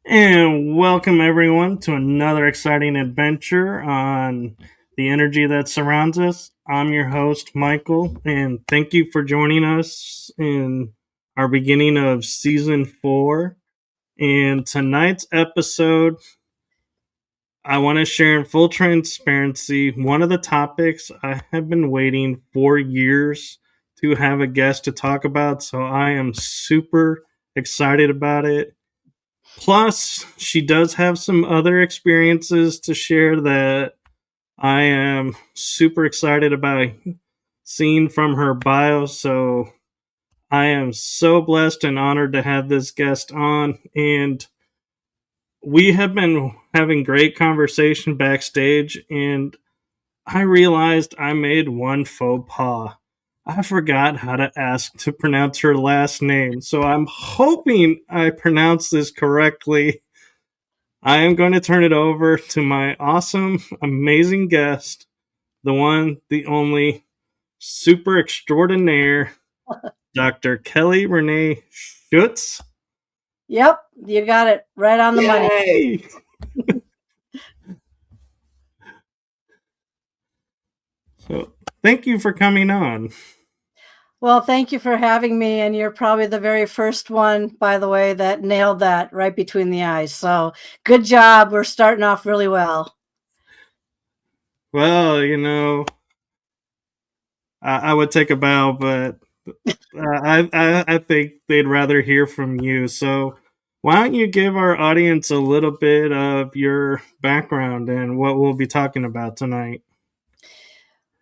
And welcome everyone to another exciting adventure on the energy that surrounds us. I'm your host, Michael, and thank you for joining us in our beginning of season 4. And tonight's episode, I want to share in full transparency one of the topics I have been waiting for years to have a guest to talk about. So I am super excited about it. Plus, she does have some other experiences to share that I am super excited about seeing from her bio. So I am so blessed and honored to have this guest on. And we have been having great conversation backstage. And I realized I made one faux pas. I forgot how to ask to pronounce her last name. So I'm hoping I pronounced this correctly. I am going to turn it over to my awesome, amazing guest, the one, the only, super extraordinaire, Dr. Kelly Renee Schutz. Yep, you got it right on the Yay! money. So, thank you for coming on. Well, thank you for having me. And you're probably the very first one, by the way, that nailed that right between the eyes. So good job. We're starting off really well. Well, I would take a bow, but I think they'd rather hear from you. So why don't you give our audience a little bit of your background and what we'll be talking about tonight?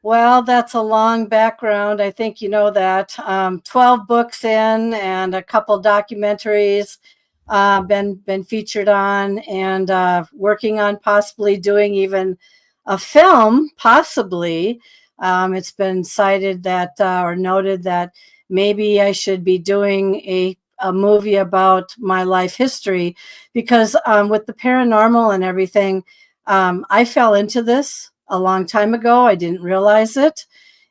Well, that's a long background. I think you know that. 12 books in and a couple documentaries been featured on, and working on possibly doing even a film, possibly. It's been cited that or noted that maybe I should be doing a movie about my life history, because with the paranormal and everything, I fell into this a long time ago. I didn't realize it.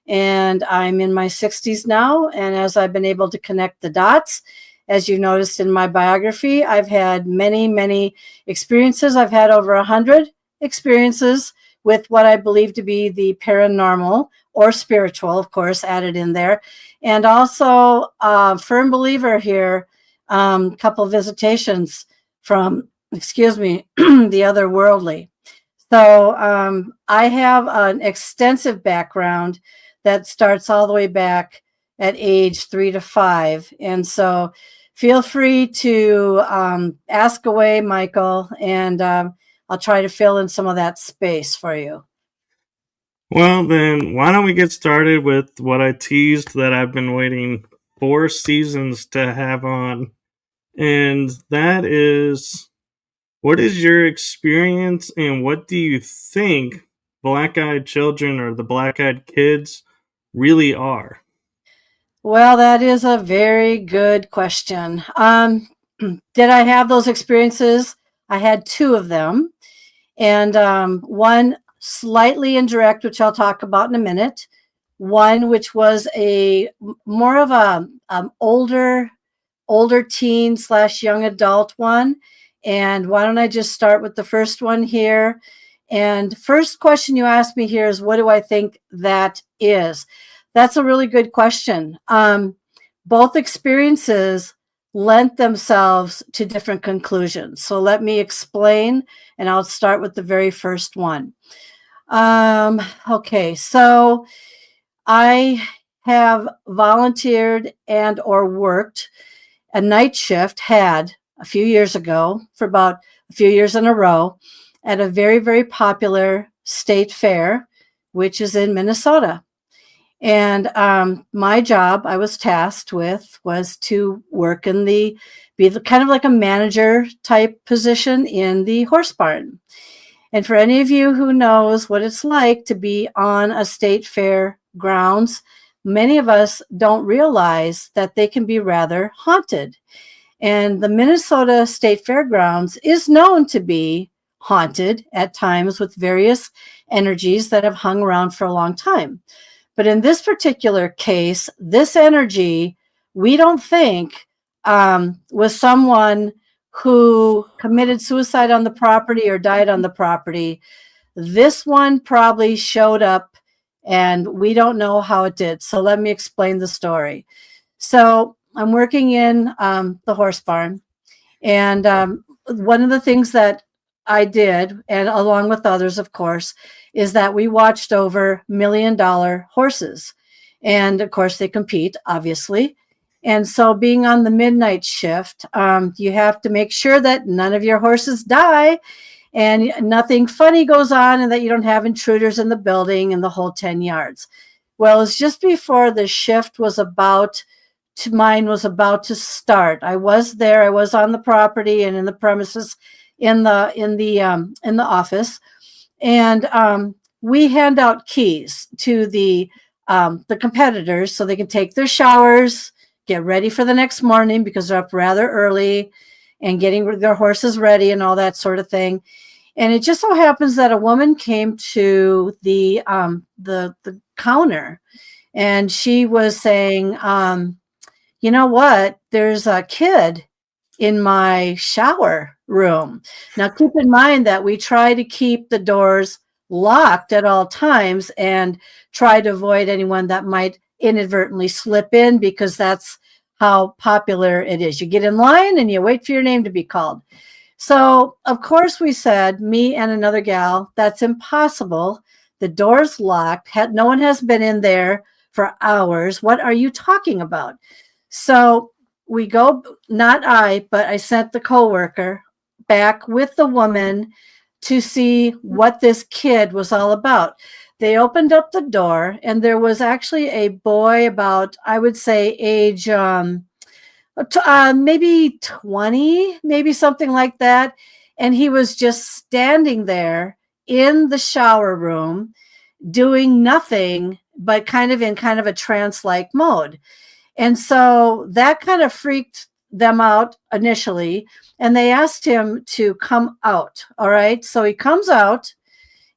And I'm in my 60s now. And as I've been able to connect the dots, as you noticed in my biography, I've had many, many experiences. I've had over 100 experiences with what I believe to be the paranormal or spiritual, of course, added in there. And also a firm believer here, couple visitations from, the otherworldly. So I have an extensive background that starts all the way back at age 3 to 5. And so feel free to ask away, Michael, and I'll try to fill in some of that space for you. Well, then, why don't we get started with what I teased that I've been waiting 4 seasons to have on. And that is, what is your experience and what do you think black-eyed children or the black-eyed kids really are? Well, that is a very good question. Did I have those experiences? I had 2 of them. And one slightly indirect, which I'll talk about in a minute. One which was a more of a older teen / young adult one. And why don't I just start with the first one here? And first question you asked me here is, what do I think that is? That's a really good question. Both experiences lent themselves to different conclusions. So let me explain, and I'll start with the very first one. Okay, so I have volunteered and or worked a night shift, had a few years ago, for about a few years in a row, at a very, very popular state fair, which is in Minnesota. And my job, I was tasked with, was to work in be kind of like a manager type position in the horse barn. And for any of you who knows what it's like to be on a state fair grounds, many of us don't realize that they can be rather haunted. And the Minnesota State Fairgrounds is known to be haunted at times with various energies that have hung around for a long time. But in this particular case, this energy, we don't think was someone who committed suicide on the property or died on the property. This one probably showed up and we don't know how it did. So let me explain the story. So I'm working in the horse barn, and one of the things that I did, and along with others, of course, is that we watched over $1 million horses. And of course, they compete, obviously. And so being on the midnight shift, you have to make sure that none of your horses die and nothing funny goes on and that you don't have intruders in the building and the whole 10 yards. Well, it's just before the shift was mine was about to start. I was there. I was on the property and in the premises in the office. And we hand out keys to the competitors so they can take their showers, get ready for the next morning because they're up rather early and getting their horses ready and all that sort of thing. And it just so happens that a woman came to the counter, and she was saying, you know what, there's a kid in my shower room. Now, keep in mind that we try to keep the doors locked at all times and try to avoid anyone that might inadvertently slip in, because that's how popular it is. You get in line and you wait for your name to be called. So, of course, we said, me and another gal, that's impossible. The door's locked. No one has been in there for hours. What are you talking about? So we go, not I, but I sent the coworker back with the woman to see what this kid was all about. They opened up the door, and there was actually a boy about, I would say, age maybe 20, maybe something like that. And he was just standing there in the shower room doing nothing, but kind of a trance-like mode. And so that kind of freaked them out initially, and they asked him to come out. All right. So he comes out,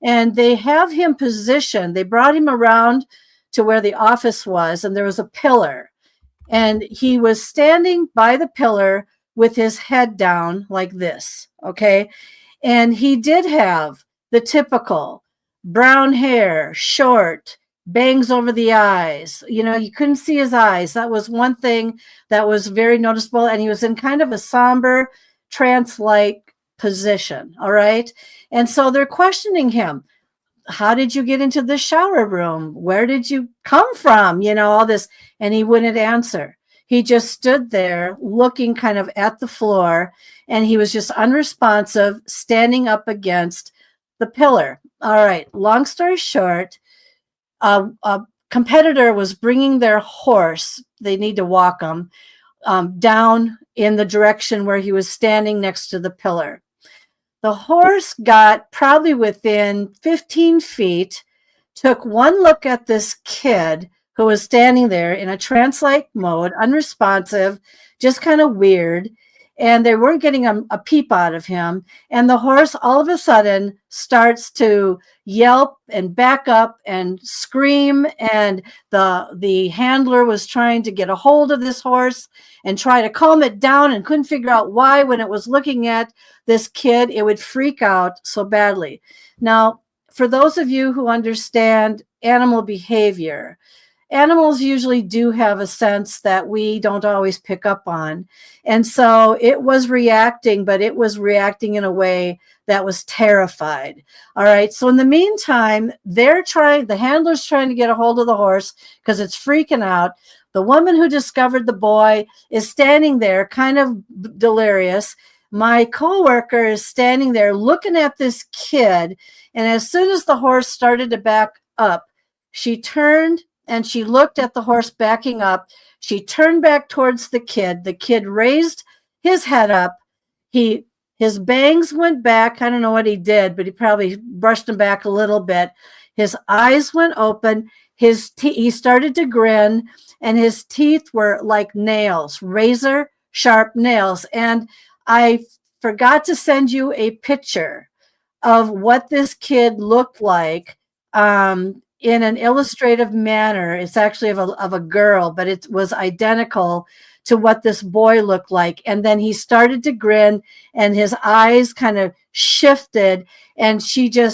and they have him positioned. They brought him around to where the office was, and there was a pillar. And he was standing by the pillar with his head down like this. Okay. And he did have the typical brown hair, short, bangs over the eyes. You know, you couldn't see his eyes. That was one thing that was very noticeable. And he was in kind of a somber, trance-like position. All right. And so they're questioning him. How did you get into the shower room? Where did you come from? You know, all this. And he wouldn't answer. He just stood there looking kind of at the floor, and he was just unresponsive, standing up against the pillar. All right. Long story short, a competitor was bringing their horse. They need to walk him down in the direction where he was standing next to the pillar. The horse got probably within 15 feet, took one look at this kid who was standing there in a trance-like mode, unresponsive, just kind of weird. And they weren't getting a peep out of him. And the horse all of a sudden starts to yelp and back up and scream. And the handler was trying to get a hold of this horse and try to calm it down, and couldn't figure out why, when it was looking at this kid, it would freak out so badly. Now, for those of you who understand animal behavior, animals usually do have a sense that we don't always pick up on. And so it was reacting, but it was reacting in a way that was terrified. All right. So in the meantime, the handler's trying to get a hold of the horse because it's freaking out. The woman who discovered the boy is standing there kind of delirious. My coworker is standing there looking at this kid. And as soon as the horse started to back up, she turned and she looked at the horse backing up. She turned back towards the kid. The kid raised his head up. His bangs went back. I don't know what he did, but he probably brushed them back a little bit. His eyes went open. He started to grin, and his teeth were like nails, razor sharp nails. And I forgot to send you a picture of what this kid looked like in an illustrative manner. It's actually of a girl, but it was identical to what this boy looked like. And then he started to grin and his eyes kind of shifted. And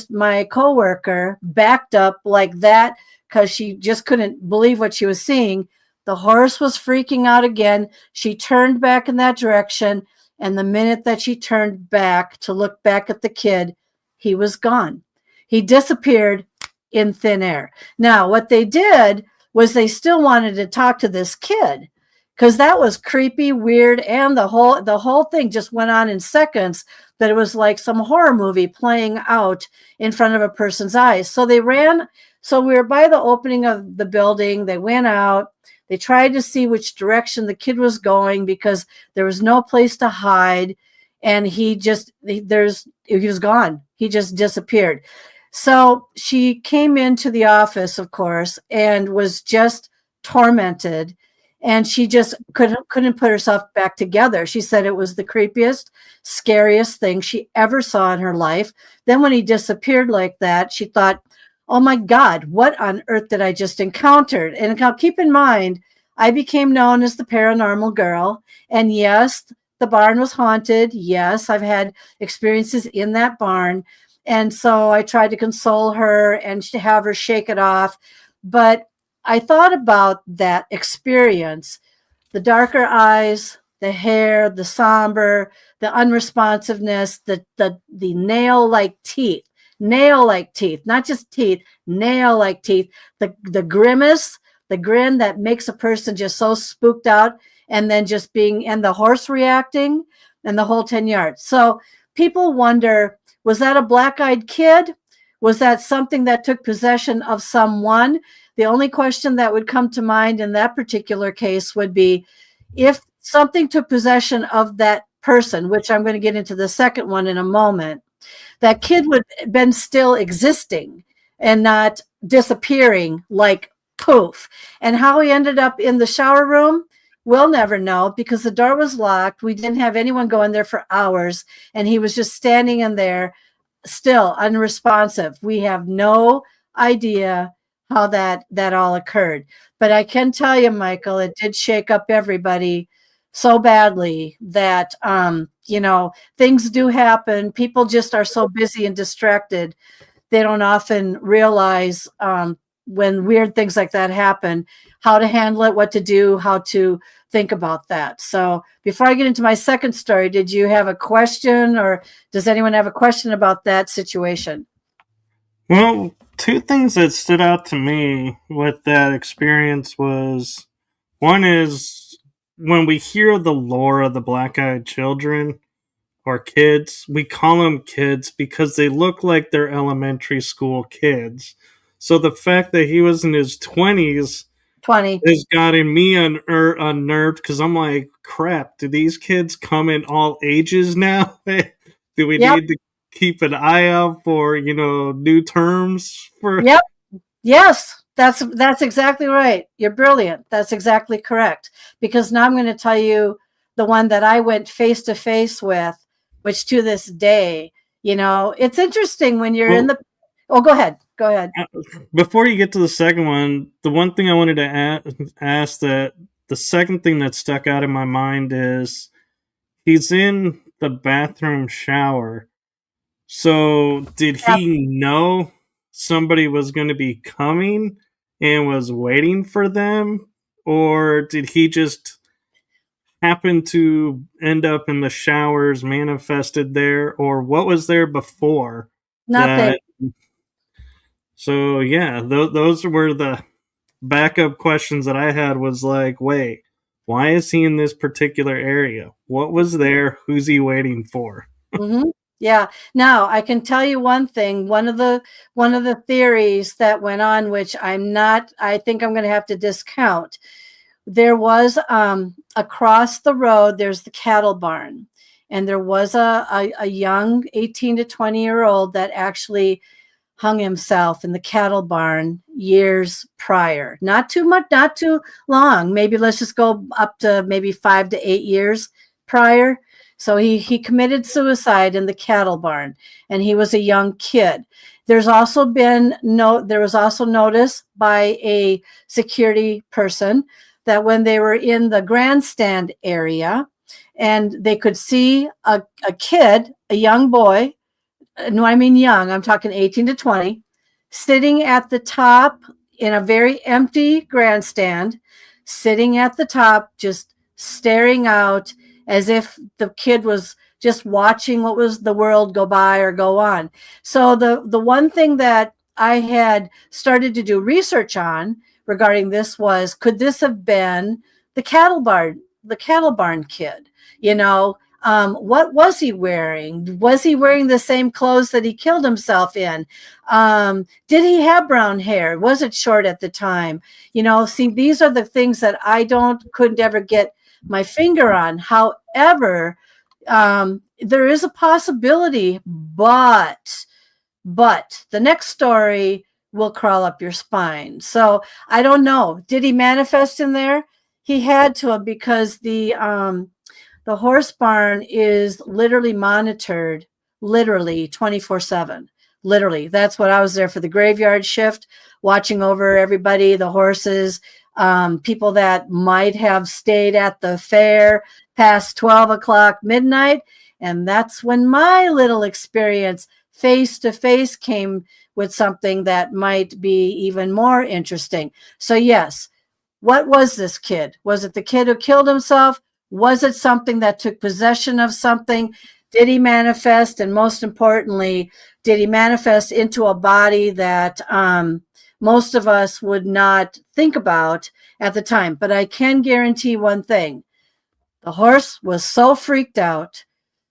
my coworker backed up like that because she just couldn't believe what she was seeing. The horse was freaking out again. She turned back in that direction. And the minute that she turned back to look back at the kid, he was gone. He disappeared in thin air. Now, what they did was they still wanted to talk to this kid because that was creepy, weird, and the whole thing just went on in seconds, that it was like some horror movie playing out in front of a person's eyes. So they ran. So we were by the opening of the building. They went out. They tried to see which direction the kid was going because there was no place to hide. And he was gone. He just disappeared. So she came into the office, of course, and was just tormented. And she just couldn't put herself back together. She said it was the creepiest, scariest thing she ever saw in her life. Then when he disappeared like that, she thought, oh my God, what on earth did I just encounter? And now keep in mind, I became known as the paranormal girl. And yes, the barn was haunted. Yes, I've had experiences in that barn. And so I tried to console her and to have her shake it off. But I thought about that experience, the darker eyes, the hair, the somber, the unresponsiveness, the nail-like teeth, not just teeth, nail-like teeth, the grimace, the grin that makes a person just so spooked out, and then and the horse reacting and the whole 10 yards. So people wonder, was that a black-eyed kid? Was that something that took possession of someone? The only question that would come to mind in that particular case would be, if something took possession of that person, which I'm going to get into the second one in a moment, that kid would have been still existing and not disappearing like poof. And how he ended up in the shower room, we'll never know because the door was locked. We didn't have anyone go in there for hours, and he was just standing in there still unresponsive. We have no idea how that all occurred. But I can tell you, Michael, it did shake up everybody so badly that, things do happen. People just are so busy and distracted. They don't often realize when weird things like that happen, how to handle it, what to do, how to think about that. So before I get into my second story, did you have a question, or does anyone have a question about that situation? Well, two things that stood out to me with that experience was, one is when we hear the lore of the black-eyed children or kids, we call them kids because they look like they're elementary school kids. So the fact that he was in his 20s has gotten me unnerved because I'm like, crap, do these kids come in all ages now? Do we need to keep an eye out for, new terms for? Yep. Yes, that's exactly right. You're brilliant. That's exactly correct. Because now I'm going to tell you the one that I went face to face with, which to this day, it's interesting when you're go ahead. Go ahead. Before you get to the second one, the one thing I wanted to ask, that the second thing that stuck out in my mind is he's in the bathroom shower. So did he know somebody was going to be coming and was waiting for them? Or did he just happen to end up in the showers, manifested there? Or what was there before? Nothing. So, yeah, those were the backup questions that I had, was like, wait, why is he in this particular area? What was there? Who's he waiting for? Mm-hmm. Yeah. Now, I can tell you one thing. One of the theories that went on, which I think I'm going to have to discount. There was across the road, there's the cattle barn. And there was a young 18 to 20-year-old that actually hung himself in the cattle barn years prior. Not too much, not too long. Maybe let's just go up to maybe 5 to 8 years prior. So he committed suicide in the cattle barn, and he was a young kid. There was also notice by a security person that when they were in the grandstand area and they could see a kid, a young boy, no, I mean young, I'm talking 18 to 20, sitting at the top in a very empty grandstand, sitting at the top, just staring out as if the kid was just watching what was the world go by or go on. So the one thing that I had started to do research on regarding this was, could this have been the cattle barn kid? You know, what was he wearing? Was he wearing the same clothes that he killed himself in? Did he have brown hair? Was it short at the time? You know, see, these are the things that I couldn't ever get my finger on. However, there is a possibility, but the next story will crawl up your spine. So I don't know. Did he manifest in there? He had to have, because the horse barn is literally monitored, literally 24/7. Literally. That's what I was there for, the graveyard shift, watching over everybody, the horses, people that might have stayed at the fair past 12 o'clock midnight. And that's when my little experience face to face came with something that might be even more interesting. So yes, what was this kid? Was it the kid who killed himself? Was it something that took possession of something? Did he manifest? And most importantly, did he manifest into a body that most of us would not think about at the time? But I can guarantee one thing. The horse was so freaked out.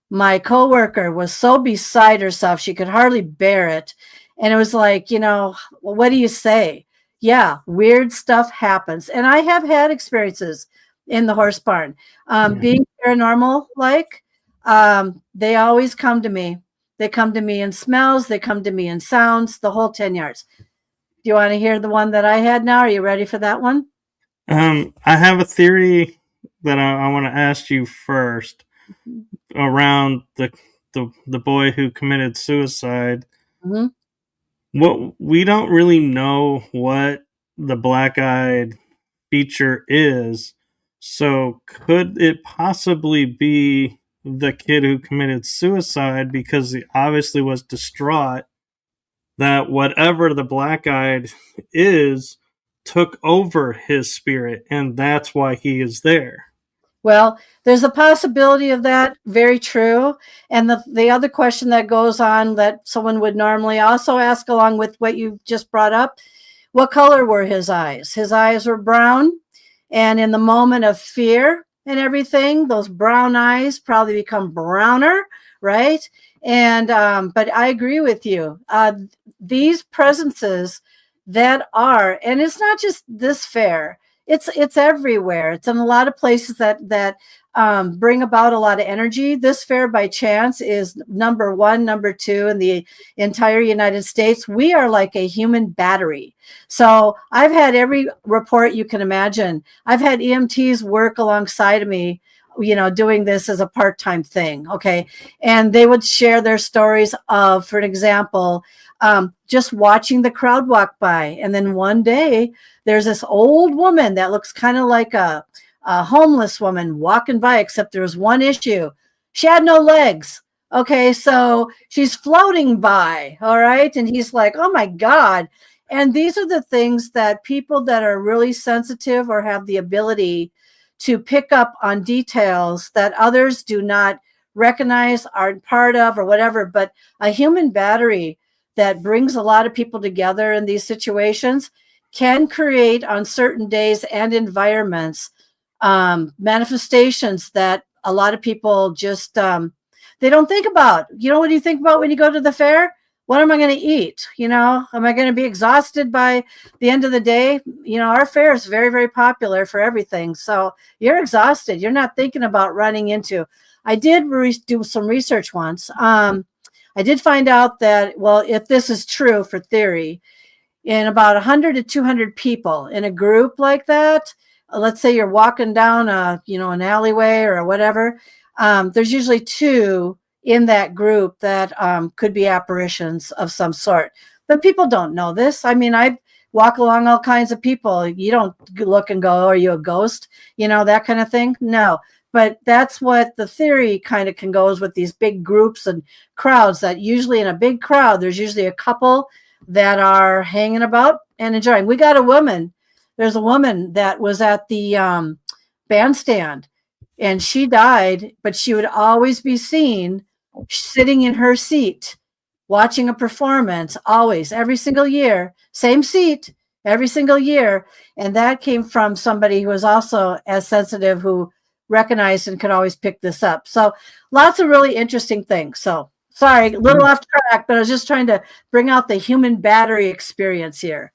My coworker was so beside herself, she could hardly bear it. And it was like, you know, well, what do you say? Yeah, weird stuff happens. And I have had experiences in the horse barn. Being paranormal, they always come to me. They come to me in smells. They come to me in sounds, the whole 10 yards. Do you want to hear the one that I had now? Are you ready for that one? I have a theory that I want to ask you first around the boy who committed suicide. Mm-hmm. What we don't really know what the black-eyed feature is. So could it possibly be the kid who committed suicide because he obviously was distraught that whatever the black-eyed is took over his spirit, and that's why he is there? Well, there's a possibility of that. Very true. And the other question that goes on that someone would normally also ask along with what you just brought up, what color were his eyes? His eyes were brown. And in the moment of fear and everything, those brown eyes probably become browner, right? And but I agree with you. These presences that are, and it's not just this fair, it's everywhere. It's in a lot of places that bring about a lot of energy. This fair, by chance, is number 1, number 2 in the entire United States. We are like a human battery. So I've had every report you can imagine. I've had EMTs work alongside of me, you know, doing this as a part-time thing. Okay. And they would share their stories of, for an example, just watching the crowd walk by. And then one day there's this old woman that looks kind of like a homeless woman walking by, except there was one issue. She had no legs. Okay. So she's floating by. All right. And he's like, oh my God. And these are the things that people that are really sensitive or have the ability to pick up on details that others do not recognize, aren't part of, or whatever. But a human battery that brings a lot of people together in these situations can create on certain days and environments manifestations that a lot of people just they don't think about. You know, what do you think about when you go to the fair? What am I going to eat? You know, am I going to be exhausted by the end of the day? You know, our fair is very, very popular for everything. So you're exhausted. You're not thinking about running into. I did do some research once. I did find out that, well, if this is true for theory, in about 100 to 200 people in a group like that, let's say you're walking down an alleyway or whatever, there's usually 2 in that group that could be apparitions of some sort. But people don't know this. I mean, I've walk along all kinds of people. You don't look and go, are you a ghost? That kind of thing. No. But that's what the theory kind of can goes with these big groups and crowds, that usually in a big crowd, there's usually a couple that are hanging about and enjoying. We got a woman. There's a woman that was at the bandstand, and she died, but she would always be seen sitting in her seat, watching a performance, always, every single year, same seat, every single year. And that came from somebody who was also as sensitive, who recognized and could always pick this up. So lots of really interesting things. So sorry, a little off track, but I was just trying to bring out the human battery experience here.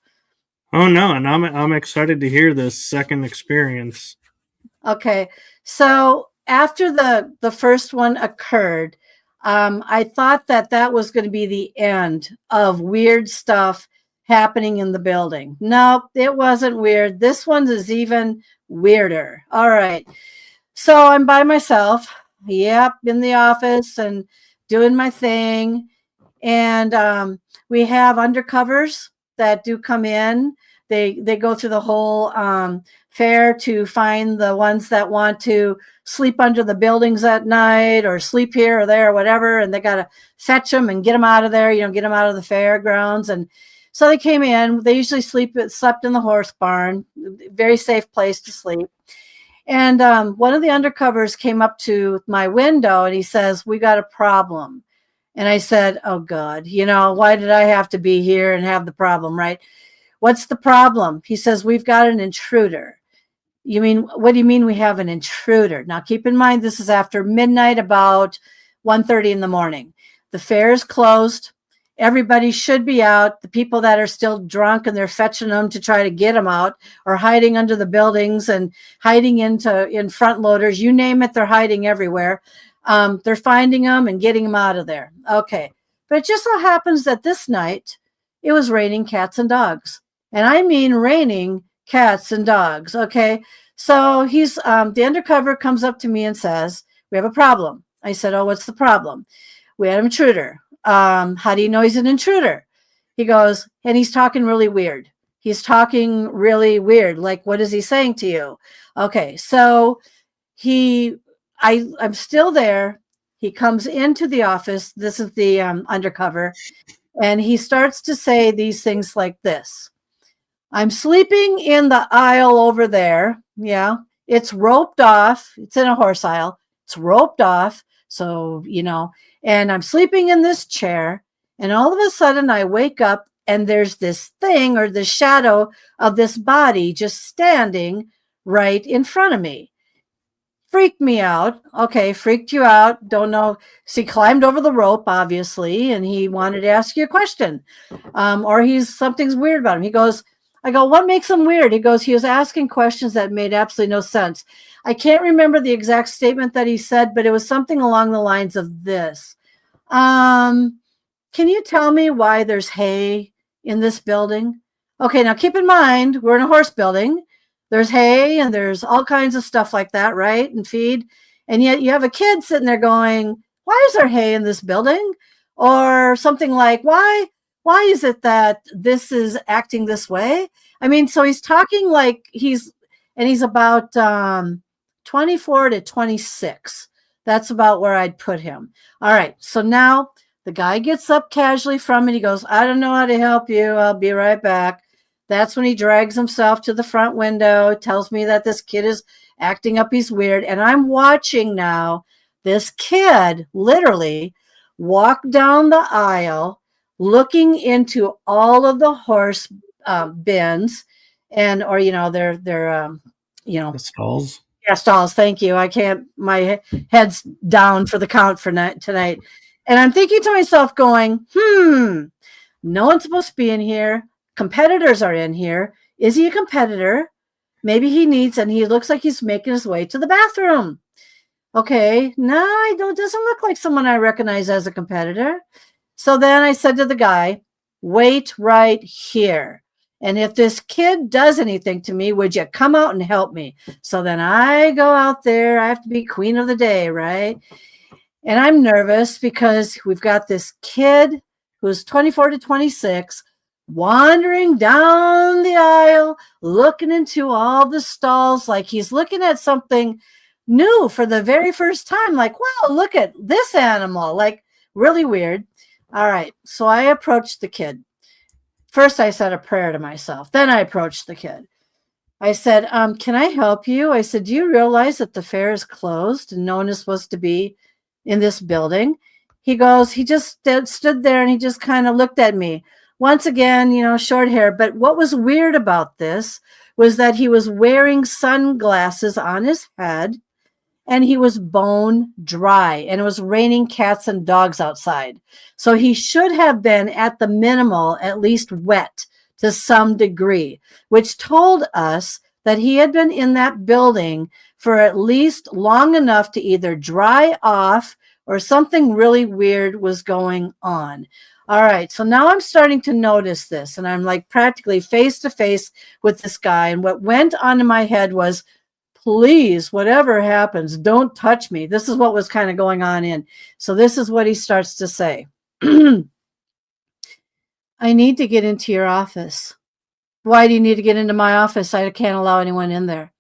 Oh no, and I'm excited to hear this second experience. Okay, so after the first one occurred, I thought that was going to be the end of weird stuff happening in the building. No, it wasn't weird. This one is even weirder. All right. So I'm by myself, in the office and doing my thing. And we have undercovers that do come in. They go through the whole fair to find the ones that want to sleep under the buildings at night or sleep here or there or whatever. And they got to fetch them and get them out of there, get them out of the fairgrounds. And so they came in. They usually slept in the horse barn, very safe place to sleep. And one of the undercovers came up to my window and he says, "We got a problem." And I said, "Oh God, why did I have to be here and have the problem, right? What's the problem?" He says, "We've got an intruder." What do you mean we have an intruder? Now, keep in mind, this is after midnight, about 1:30 in the morning. The fair is closed. Everybody should be out. The people that are still drunk and they're fetching them to try to get them out, or hiding under the buildings and hiding in front loaders, you name it, they're hiding everywhere. They're finding them and getting them out of there. Okay. But it just so happens that this night it was raining cats and dogs. And I mean raining cats and dogs. Okay. So he's the undercover comes up to me and says, "We have a problem." I said, "Oh, what's the problem?" "We had an intruder." "How do you know he's an intruder?" He goes, and he's talking really weird. He's talking really weird. Like, what is he saying to you? Okay, so I'm still there. He comes into the office. This is the undercover. And he starts to say these things like this. "I'm sleeping in the aisle over there. Yeah, it's roped off. It's in a horse aisle. It's roped off. So, and I'm sleeping in this chair. And all of a sudden I wake up and there's this thing, or the shadow of this body, just standing right in front of me." Freaked me out. Okay, freaked you out. Don't know. So he climbed over the rope, obviously, and he wanted to ask you a question. Or something's weird about him. I go, "What makes him weird?" He goes, "He was asking questions that made absolutely no sense." I can't remember the exact statement that he said, but it was something along the lines of this. "Can you tell me why there's hay in this building?" Okay, now keep in mind, we're in a horse building. There's hay and there's all kinds of stuff like that, right? And feed. And yet you have a kid sitting there going, "Why is there hay in this building?" Or something like, why is it that this is acting this way? So he's talking like he's about 24 to 26. That's about where I'd put him. All right. So now the guy gets up casually from it. He goes, "I don't know how to help you. I'll be right back." That's when he drags himself to the front window, tells me that this kid is acting up. He's weird. And I'm watching now this kid literally walk down the aisle, looking into all of the horse bins or their The stalls. Yeah, stalls. Thank you. I can't. My head's down for the count for tonight, and I'm thinking to myself, going, no one's supposed to be in here. Competitors are in here. Is he a competitor? Maybe he looks like he's making his way to the bathroom. Okay, no, doesn't look like someone I recognize as a competitor. So then I said to the guy, "Wait right here. And if this kid does anything to me, would you come out and help me?" So then I go out there. I have to be queen of the day, right? And I'm nervous because we've got this kid who's 24 to 26 wandering down the aisle, looking into all the stalls like he's looking at something new for the very first time. Like, wow, look at this animal. Like, really weird. All right. So I approached the kid. First, I said a prayer to myself. Then I approached the kid. I said, can I help you? I said, do you realize that the fair is closed and no one is supposed to be in this building? He goes, he just stood there and he just kind of looked at me. Once again, short hair. But what was weird about this was that he was wearing sunglasses on his head and he was bone dry and it was raining cats and dogs outside. So he should have been at the minimal, at least wet to some degree, which told us that he had been in that building for at least long enough to either dry off or something really weird was going on. All right, so now I'm starting to notice this, and I'm like practically face to face with this guy. And what went on in my head was, please, whatever happens, don't touch me. This is what was kind of going on in. So this is what he starts to say. I need to get into your office. Why do you need to get into my office? I can't allow anyone in there.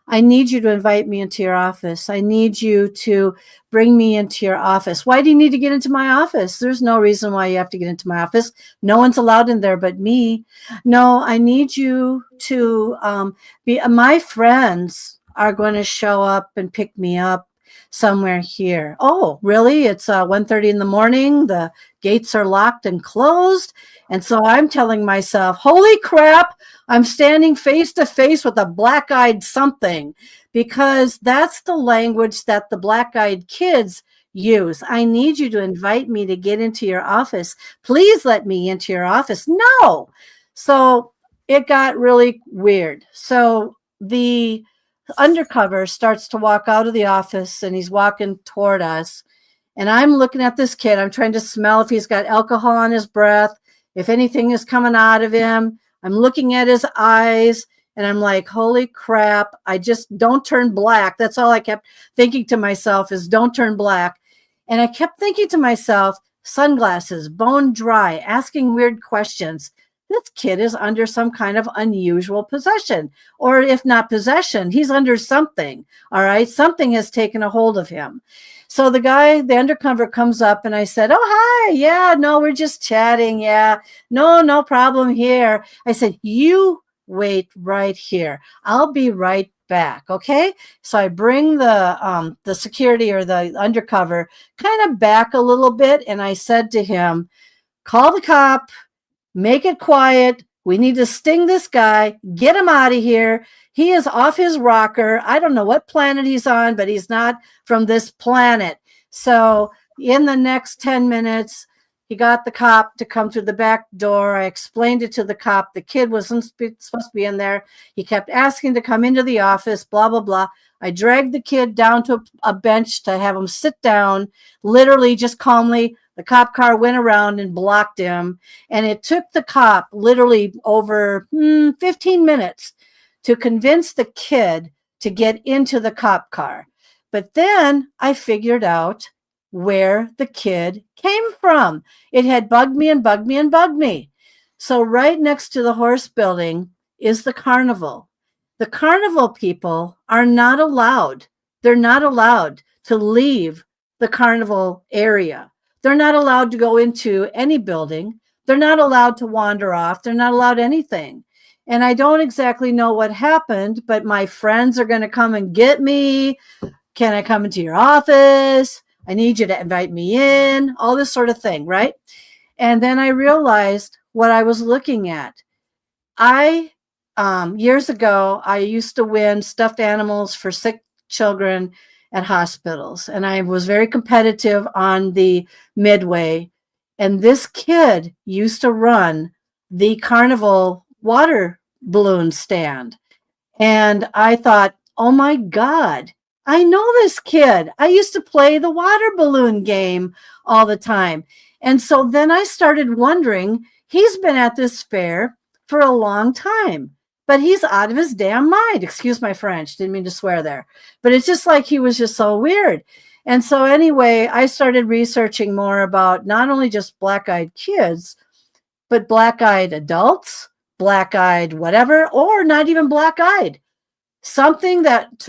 I need you to invite me into your office. I need you to bring me into your office. Why do you need to get into my office? There's no reason why you have to get into my office. No one's allowed in there but me. No, I need you to my friends are going to show up and pick me up somewhere here. Oh, really? It's 1:30 in the morning. The gates are locked and closed. And so I'm telling myself, holy crap, I'm standing face to face with a black-eyed something, because that's the language that the black-eyed kids use. I need you to invite me to get into your office. Please let me into your office. No. So it got really weird. So the undercover starts to walk out of the office and he's walking toward us. And I'm looking at this kid. I'm trying to smell if he's got alcohol on his breath, if anything is coming out of him. I'm looking at his eyes and I'm like, holy crap, I just don't turn black. That's all I kept thinking to myself is don't turn black. And I kept thinking to myself, sunglasses, bone dry, asking weird questions. This kid is under some kind of unusual possession, or if not possession, he's under something. All right. Something has taken a hold of him. So the undercover comes up and I said, oh, hi. Yeah, no, we're just chatting. Yeah, no problem here. I said, you wait right here. I'll be right back. Okay. So I bring the security or the undercover kind of back a little bit. And I said to him, call the cop, make it quiet. We need to sting this guy, get him out of here. He is off his rocker. I don't know what planet he's on, but he's not from this planet. So in the next 10 minutes, he got the cop to come through the back door. I explained it to the cop. The kid wasn't supposed to be in there. He kept asking to come into the office, blah, blah, blah. I dragged the kid down to a bench to have him sit down, literally just calmly. The cop car went around and blocked him. And it took the cop literally over 15 minutes to convince the kid to get into the cop car. But then I figured out where the kid came from. It had bugged me and bugged me and bugged me. So right next to the horse building is the carnival. The carnival people are not allowed. They're not allowed to leave the carnival area. They're not allowed to go into any building. They're not allowed to wander off. They're not allowed anything. And I don't exactly know what happened, but my friends are going to come and get me. Can I come into your office? I need you to invite me in, all this sort of thing, right? And then I realized what I was looking at. Years ago, I used to win stuffed animals for sick children at hospitals. And I was very competitive on the Midway. And this kid used to run the carnival water balloon stand. And I thought, oh my God, I know this kid. I used to play the water balloon game all the time. And so then I started wondering, he's been at this fair for a long time, but he's out of his damn mind. Excuse my French. Didn't mean to swear there. But it's just like he was just so weird. And so anyway, I started researching more about not only just black-eyed kids, but black-eyed adults, black-eyed whatever, or not even black-eyed. Something that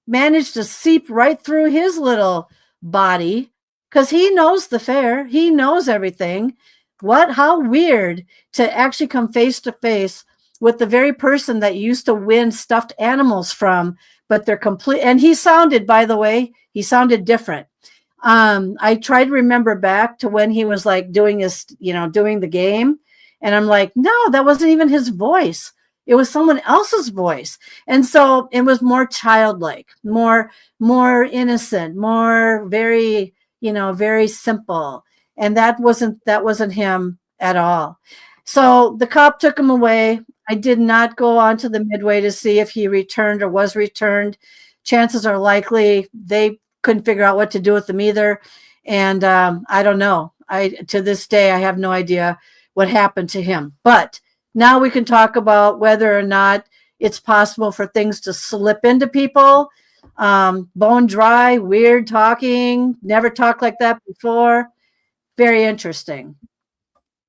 managed to seep right through his little body, because he knows the fair. He knows everything. How weird to actually come face to face with the very person that you used to win stuffed animals from, but they're complete. And he sounded, by the way, different. I tried to remember back to when he was like doing the game. And I'm like, no, that wasn't even his voice. It was someone else's voice. And so it was more childlike, more innocent, more very, very simple. And that wasn't him at all. So the cop took him away. I did not go on to the Midway to see if he returned or was returned. Chances are likely they couldn't figure out what to do with them either. And I don't know. To this day, I have no idea what happened to him. But now we can talk about whether or not it's possible for things to slip into people. Bone dry, weird talking, never talked like that before. Very interesting.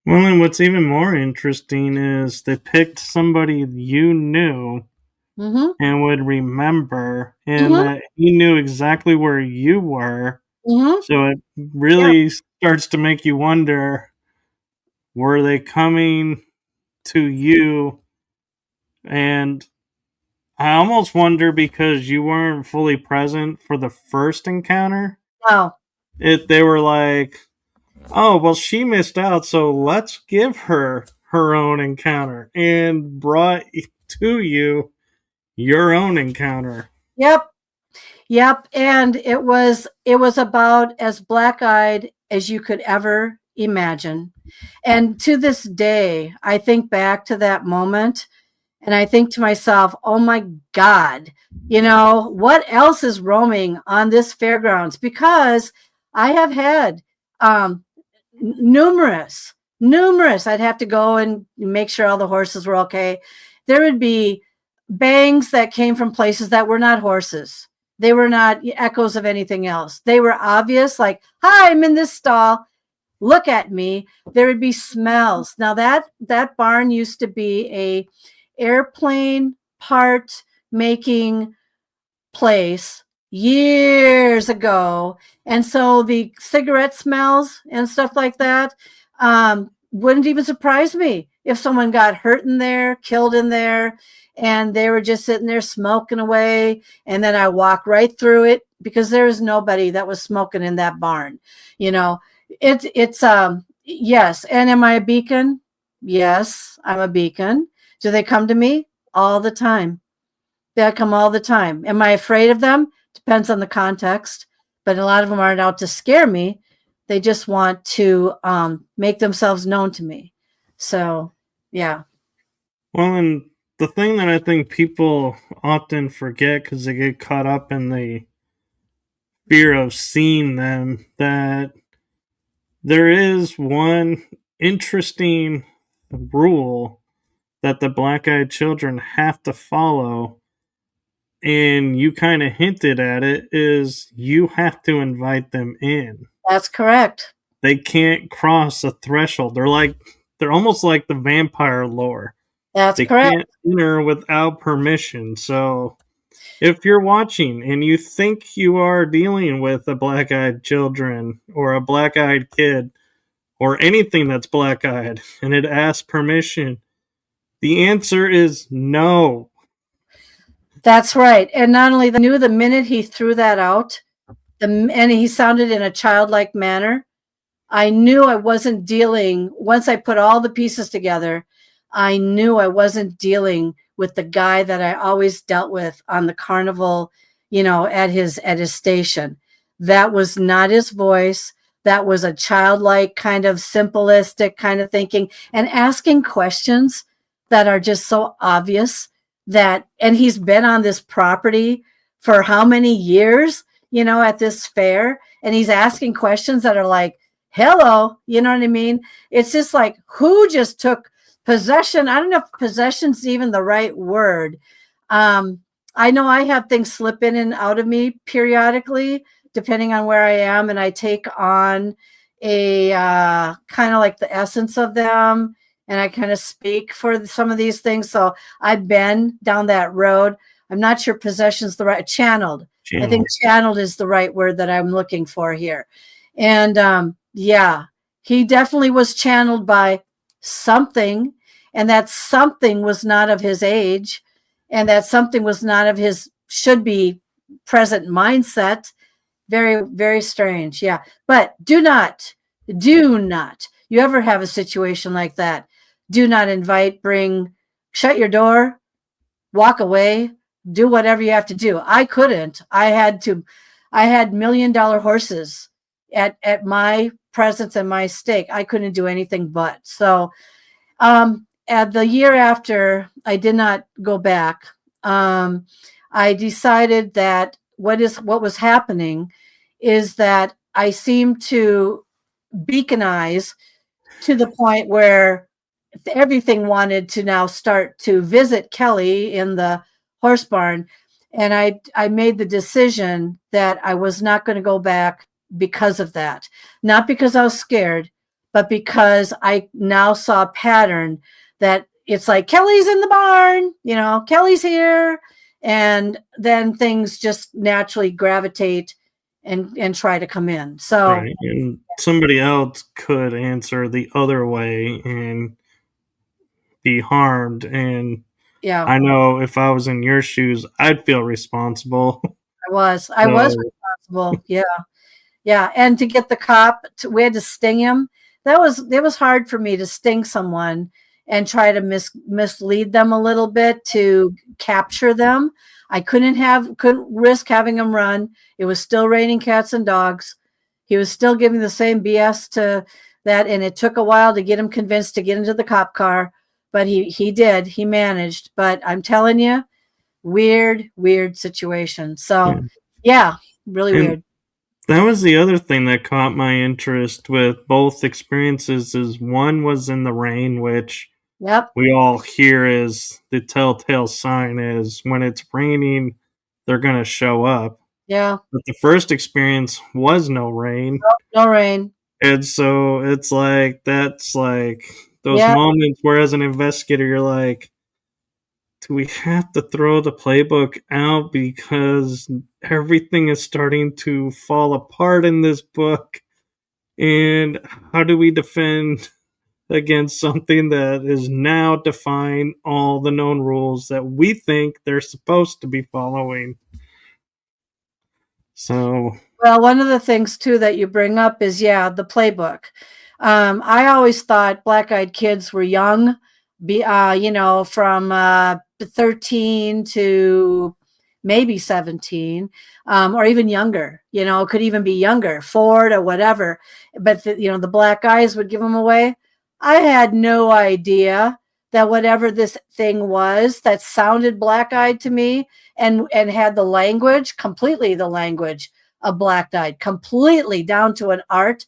Well, and what's even more interesting is they picked somebody you knew and would remember, and that he knew exactly where you were. So it really starts to make you wonder, were they coming to you? And I almost wonder, because you weren't fully present for the first encounter. Wow. They were like, oh, well, she missed out, so let's give her her own encounter, and brought to you your own encounter. Yep. And it was about as black-eyed as you could ever imagine. And to this day, I think back to that moment and I think to myself, oh my God, what else is roaming on this fairgrounds? Because I have had numerous, I'd have to go and make sure all the horses were okay. There would be bangs that came from places that were not horses. They were not echoes of anything else. They were obvious, like, hi, I'm in this stall. Look at me. There would be smells. Now that barn used to be a airplane part making place years ago. And so the cigarette smells and stuff like that wouldn't even surprise me if someone got hurt in there, killed in there, and they were just sitting there smoking away. And then I walk right through it because there was nobody that was smoking in that barn. It's yes. And am I a beacon? Yes, I'm a beacon. Do they come to me? All the time. They come all the time. Am I afraid of them? Depends on the context. But a lot of them aren't out to scare me. They just want to make themselves known to me. So, yeah. Well, and the thing that I think people often forget because they get caught up in the fear of seeing them, that there is one interesting rule that the black-eyed children have to follow, and you kind of hinted at it, is you have to invite them in. That's correct. They can't cross a threshold. They're almost like the vampire lore. That's correct. They can't enter without permission. So if you're watching and you think you are dealing with a black-eyed children or a black-eyed kid or anything that's black-eyed and it asks permission, the answer is no. That's right. And not only that, I knew the minute he threw that out, and he sounded in a childlike manner, I knew I wasn't dealing, once I put all the pieces together, I knew I wasn't dealing with the guy that I always dealt with on the carnival, at his station. That was not his voice. That was a childlike kind of simplistic kind of thinking and asking questions that are just so obvious and he's been on this property for how many years, at this fair, and he's asking questions that are like, hello, you know what I mean? It's just like, who just took possession? I don't know if possession's even the right word. I know I have things slip in and out of me periodically, depending on where I am, and I take on a kind of like the essence of them. and I kind of speak for some of these things. So I've been down that road. I'm not sure possession's the right channeled. I think channeled is the right word that I'm looking for here. And yeah, he definitely was channeled by something, and that something was not of his age, and that something was not of his should be present mindset. Very, very strange. Yeah. But do not, you ever have a situation like that, do not invite, bring, shut your door, walk away, do whatever you have to do. I couldn't. I had $1 million horses at my presence and my stake. I couldn't do anything but. So at the year after, I did not go back. I decided that what was happening is that I seemed to beaconize to the point where everything wanted to now start to visit Kelly in the horse barn. And I made the decision that I was not going to go back because of that. Not because I was scared, but because I now saw a pattern that it's like, Kelly's in the barn, Kelly's here. And then things just naturally gravitate and try to come in. So right. And somebody else could answer the other way and be harmed. And yeah, I know if I was in your shoes, I'd feel responsible. I was responsible. Yeah. And to get the cop, we had to sting him. It was hard for me to sting someone and try to mislead them a little bit to capture them. I couldn't risk having him run. It was still raining cats and dogs. He was still giving the same BS to that. And it took a while to get him convinced to get into the cop car, but he managed. But I'm telling you, weird situation. So yeah really weird. That was the other thing that caught my interest with both experiences. Is one was in the rain, which we all hear is the telltale sign is when it's raining, they're going to show up. Yeah. But the first experience was no rain. No rain. And so it's like, that's like those moments where as an investigator, you're like, do we have to throw the playbook out because everything is starting to fall apart in this book? And how do we defend against something that is now defying all the known rules that we think they're supposed to be following? So, well, one of the things too that you bring up is the playbook. I always thought black-eyed kids were young, from 13 to maybe 17, or even younger. Could even be younger, 4 to whatever. But the black eyes would give them away. I had no idea that whatever this thing was that sounded black-eyed to me and had the language, completely the language of black-eyed, completely down to an art.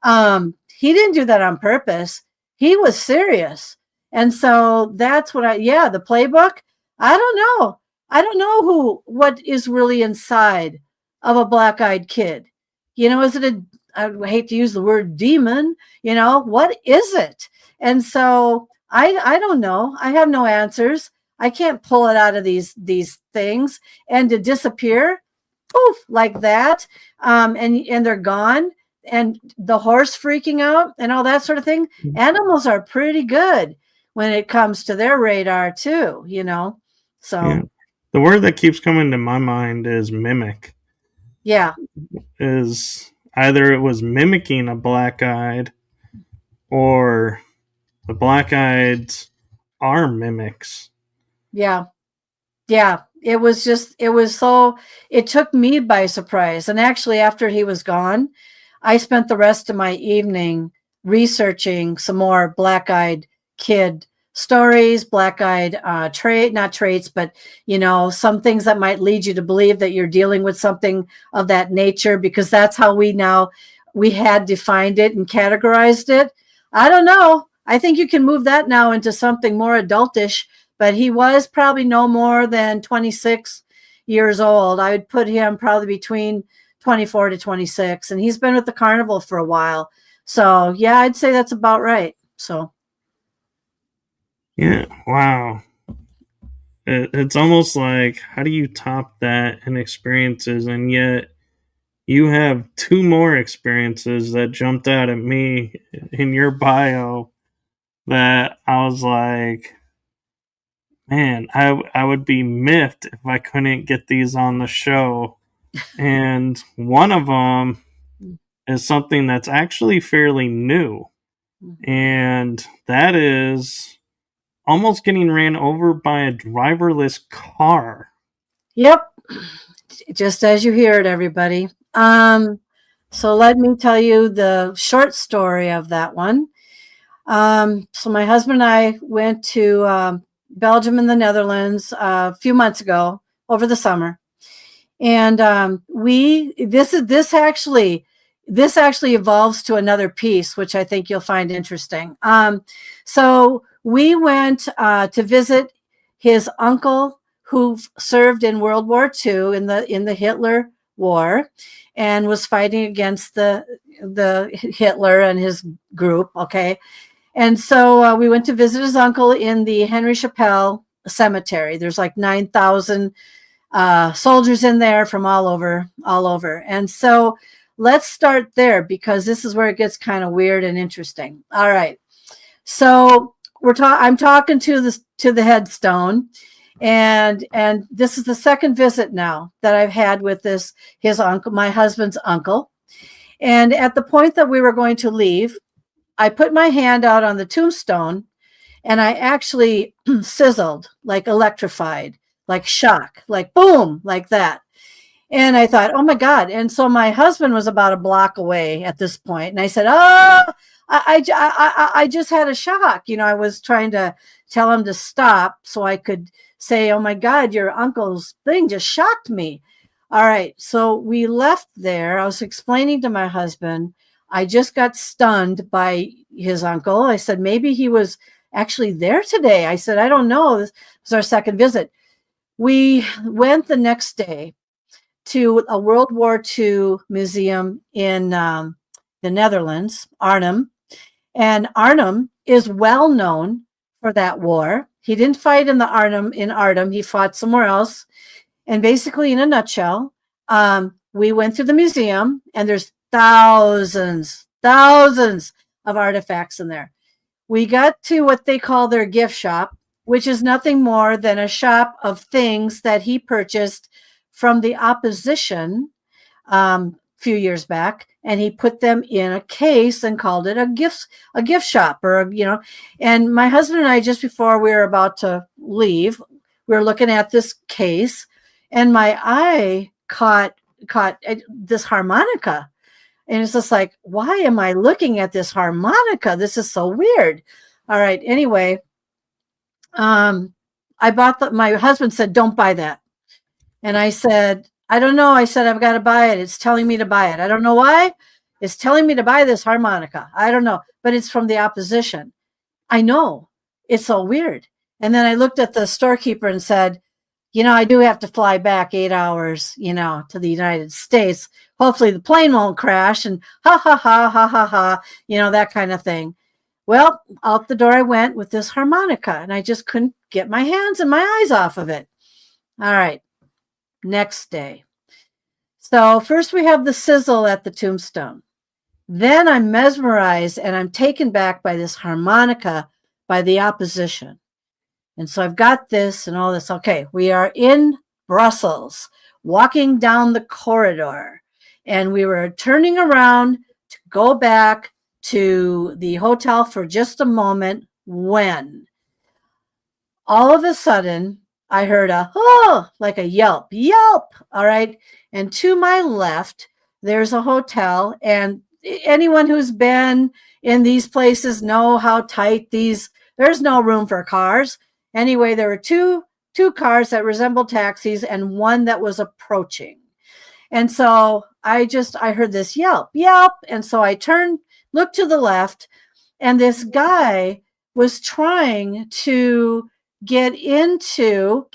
He didn't do that on purpose. He was serious. And so that's what the playbook, I don't know what is really inside of a black-eyed kid. Is it I hate to use the word demon, what is it? And so I don't know. I have no answers. I can't pull it out of these things, and to disappear, poof, like that. And they're gone, and the horse freaking out and all that sort of thing. Animals are pretty good when it comes to their radar too, so the word that keeps coming to my mind is mimic. Is either it was mimicking a black-eyed, or the black-eyeds are mimics. It took me by surprise. And actually, after he was gone, I spent the rest of my evening researching some more black-eyed kid stories, black-eyed not traits, but some things that might lead you to believe that you're dealing with something of that nature, because that's how we had defined it and categorized it. I don't know. I think you can move that now into something more adultish, but he was probably no more than 26 years old. I would put him probably between 24 to 26, and he's been with the carnival for a while. So yeah, I'd say that's about right. So Yeah, wow. It's almost like, how do you top that in experiences? And yet you have two more experiences that jumped out at me in your bio that I was like, man, I would be miffed if I couldn't get these on the show. And one of them is something that's actually fairly new. And that is almost getting ran over by a driverless car. Yep. Just as you hear it, everybody. So let me tell you the short story of that one. So my husband and I went to Belgium and the Netherlands a few months ago over the summer, and this actually evolves to another piece, which I think you'll find interesting. So we went to visit his uncle who served in World War II in the Hitler War, and was fighting against the Hitler and his group. Okay. And so we went to visit his uncle in the Henry Chappelle Cemetery. There's like 9,000 soldiers in there from all over. And so let's start there, because this is where it gets kind of weird and interesting. All right. So I'm talking to the headstone, and this is the second visit now that I've had with his uncle, my husband's uncle. And at the point that we were going to leave, I put my hand out on the tombstone, and I actually sizzled, like electrified, like shock, like boom, like that. And I thought, oh my God. And so my husband was about a block away at this point. And I said, oh, I just had a shock. I was trying to tell him to stop so I could say, oh my God, your uncle's thing just shocked me. All right. So we left there. I was explaining to my husband, I just got stunned by his uncle. I said, maybe he was actually there today. I said, I don't know. This was our second visit. We went the next day to a World War II museum in the Netherlands, Arnhem. And Arnhem is well known for that war. He didn't fight in Arnhem. He fought somewhere else. And basically, in a nutshell, we went through the museum, and there's thousands of artifacts in there. We got to what they call their gift shop, which is nothing more than a shop of things that he purchased from the opposition a few years back, and he put them in a case and called it a gift shop, and my husband and I, just before we were about to leave, we were looking at this case, and my eye caught this harmonica. And it's just like, why am I looking at this harmonica? This is so weird. All right. Anyway, I bought my husband said, don't buy that. And I said, I don't know. I said, I've got to buy it. It's telling me to buy it. I don't know why. It's telling me to buy this harmonica. I don't know, but it's from the opposition. I know. It's so weird. And then I looked at the storekeeper and said, I do have to fly back 8 hours, to the United States. Hopefully the plane won't crash, and ha, that kind of thing. Well, out the door I went with this harmonica, and I just couldn't get my hands and my eyes off of it. All right. Next day. So first we have the sizzle at the tombstone. Then I'm mesmerized and I'm taken back by this harmonica by the opposition. And so I've got this and all this. Okay, we are in Brussels, walking down the corridor, and we were turning around to go back to the hotel for just a moment when all of a sudden I heard like a yelp. All right. And to my left, there's a hotel, and anyone who's been in these places know how tight there's no room for cars. Anyway, there were two cars that resembled taxis and one that was approaching. And so I heard this yelp. And so I looked to the left, and this guy was trying to get into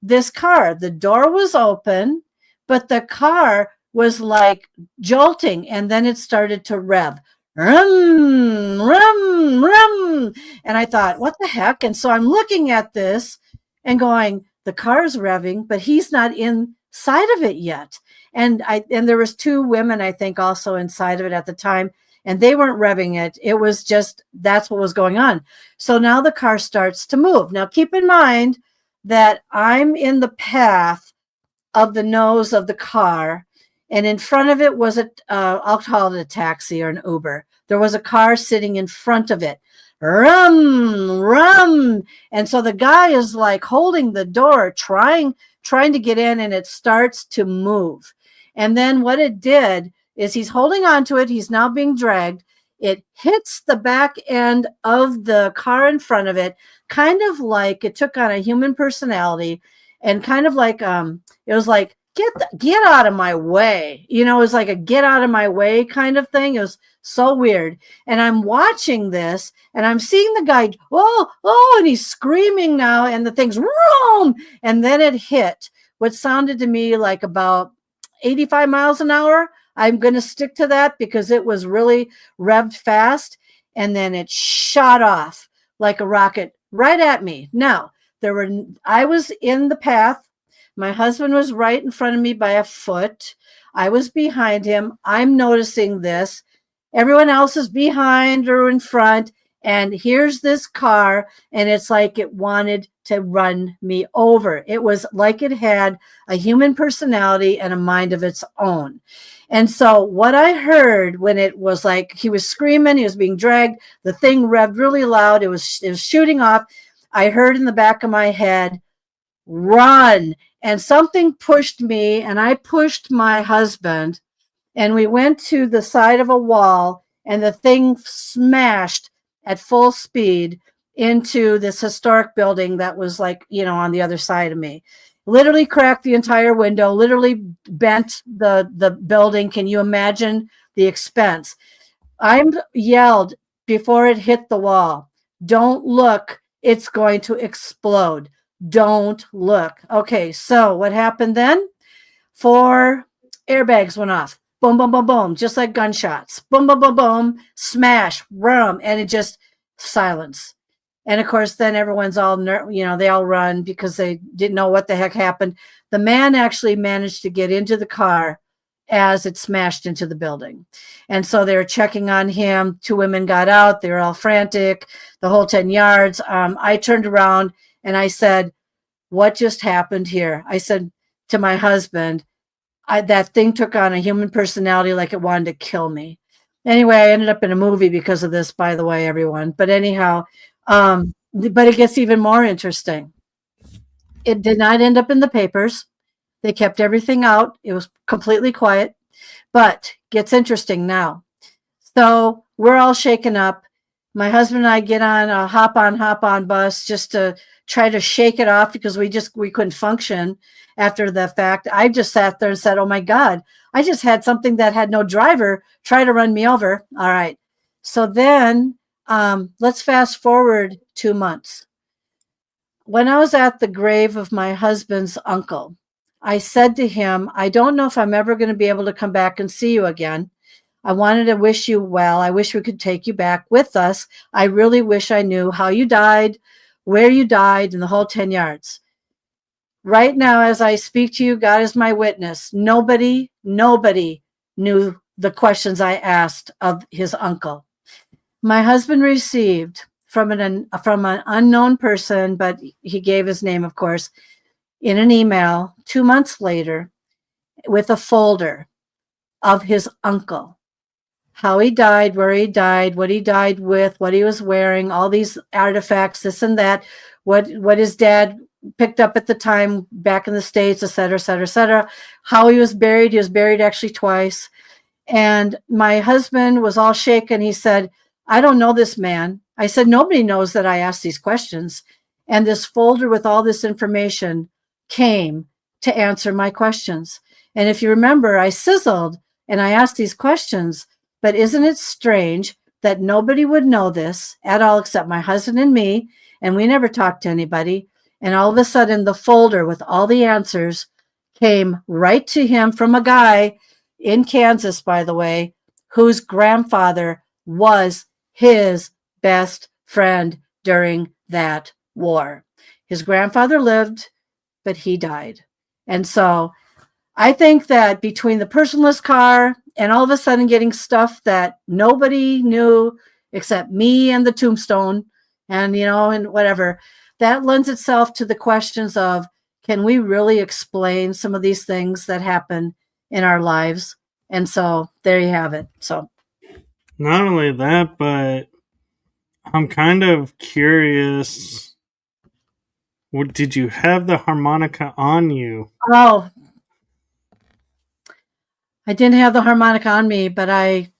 this car. The door was open, but the car was like jolting, and then it started to rev. rum, rum, rum. And I thought, what the heck? And so I'm looking at this and going, the car's revving, but he's not inside of it yet. And there was two women, I think, also inside of it at the time, and they weren't revving it. It was just, that's what was going on. So now the car starts to move. Now keep in mind that I'm in the path of the nose of the car, and in front of it was I'll call it a taxi or an Uber. There was a car sitting in front of it. Rum, rum. And so the guy is like holding the door, trying to get in, and it starts to move. And then what it did is he's holding on to it. He's now being dragged. It hits the back end of the car in front of it, kind of like it took on a human personality, and kind of like it was like, get out of my way. You know, it was like a get out of my way kind of thing. It was so weird. And I'm watching this and I'm seeing the guy, and he's screaming now, and the thing's room. And then it hit what sounded to me like about 85 miles an hour. I'm going to stick to that because it was really revved fast. And then it shot off like a rocket right at me. Now, I was in the path. My husband was right in front of me by a foot. I was behind him. I'm noticing this. Everyone else is behind or in front. And here's this car, and it's like it wanted to run me over. It was like it had a human personality and a mind of its own. And so what I heard when it was like he was screaming, he was being dragged, the thing revved really loud. It was shooting off. I heard in the back of my head, run. And something pushed me, and I pushed my husband, and we went to the side of a wall, and the thing smashed at full speed into this historic building that was like, on the other side of me. Literally cracked the entire window, literally bent the building. Can you imagine the expense? I yelled before it hit the wall, don't look, it's going to explode. Don't look. Okay, so what happened then? 4 airbags went off. Boom, boom, boom, boom, just like gunshots. Boom, boom, boom, boom, smash, rum, and it just silence. And of course, then everyone's all, they all run because they didn't know what the heck happened. The man actually managed to get into the car as it smashed into the building. And so they were checking on him. 2 women got out. They were all frantic, the whole 10 yards. I turned around and I said, what just happened here? I said to my husband, that thing took on a human personality like it wanted to kill me. Anyway, I ended up in a movie because of this, by the way, everyone. But anyhow, but it gets even more interesting. It did not end up in the papers. They kept everything out. It was completely quiet, but gets interesting now. So we're all shaken up. My husband and I get on a hop on bus just to try to shake it off because we couldn't function after the fact. I just sat there and said, oh my God, I just had something that had no driver try to run me over. All right. So then let's fast forward 2 months. When I was at the grave of my husband's uncle, I said to him, I don't know if I'm ever going to be able to come back and see you again. I wanted to wish you well. I wish we could take you back with us. I really wish I knew how you died, where you died, and the whole 10 yards. Right now, as I speak to you, God is my witness. Nobody knew the questions I asked of his uncle. My husband received from an unknown person, but he gave his name, of course, in an email 2 months later with a folder of his uncle. How he died, where he died, what he died with, what he was wearing, all these artifacts, this and that, what his dad picked up at the time back in the States, et cetera, et cetera, et cetera. How he was buried actually twice. And my husband was all shaken. He said, I don't know this man. I said, nobody knows that I asked these questions. And this folder with all this information came to answer my questions. And if you remember, I sizzled and I asked these questions. But isn't it strange that nobody would know this at all except my husband and me, and we never talked to anybody, and all of a sudden the folder with all the answers came right to him from a guy in Kansas, by the way, whose grandfather was his best friend during that war. His grandfather lived, but he died. And so I think that between the personless car and all of a sudden getting stuff that nobody knew except me and the tombstone and, and whatever, that lends itself to the questions of, can we really explain some of these things that happen in our lives? And so there you have it. So not only that, but I'm kind of curious. Did you have the harmonica on you? Oh, I didn't have the harmonica on me, but I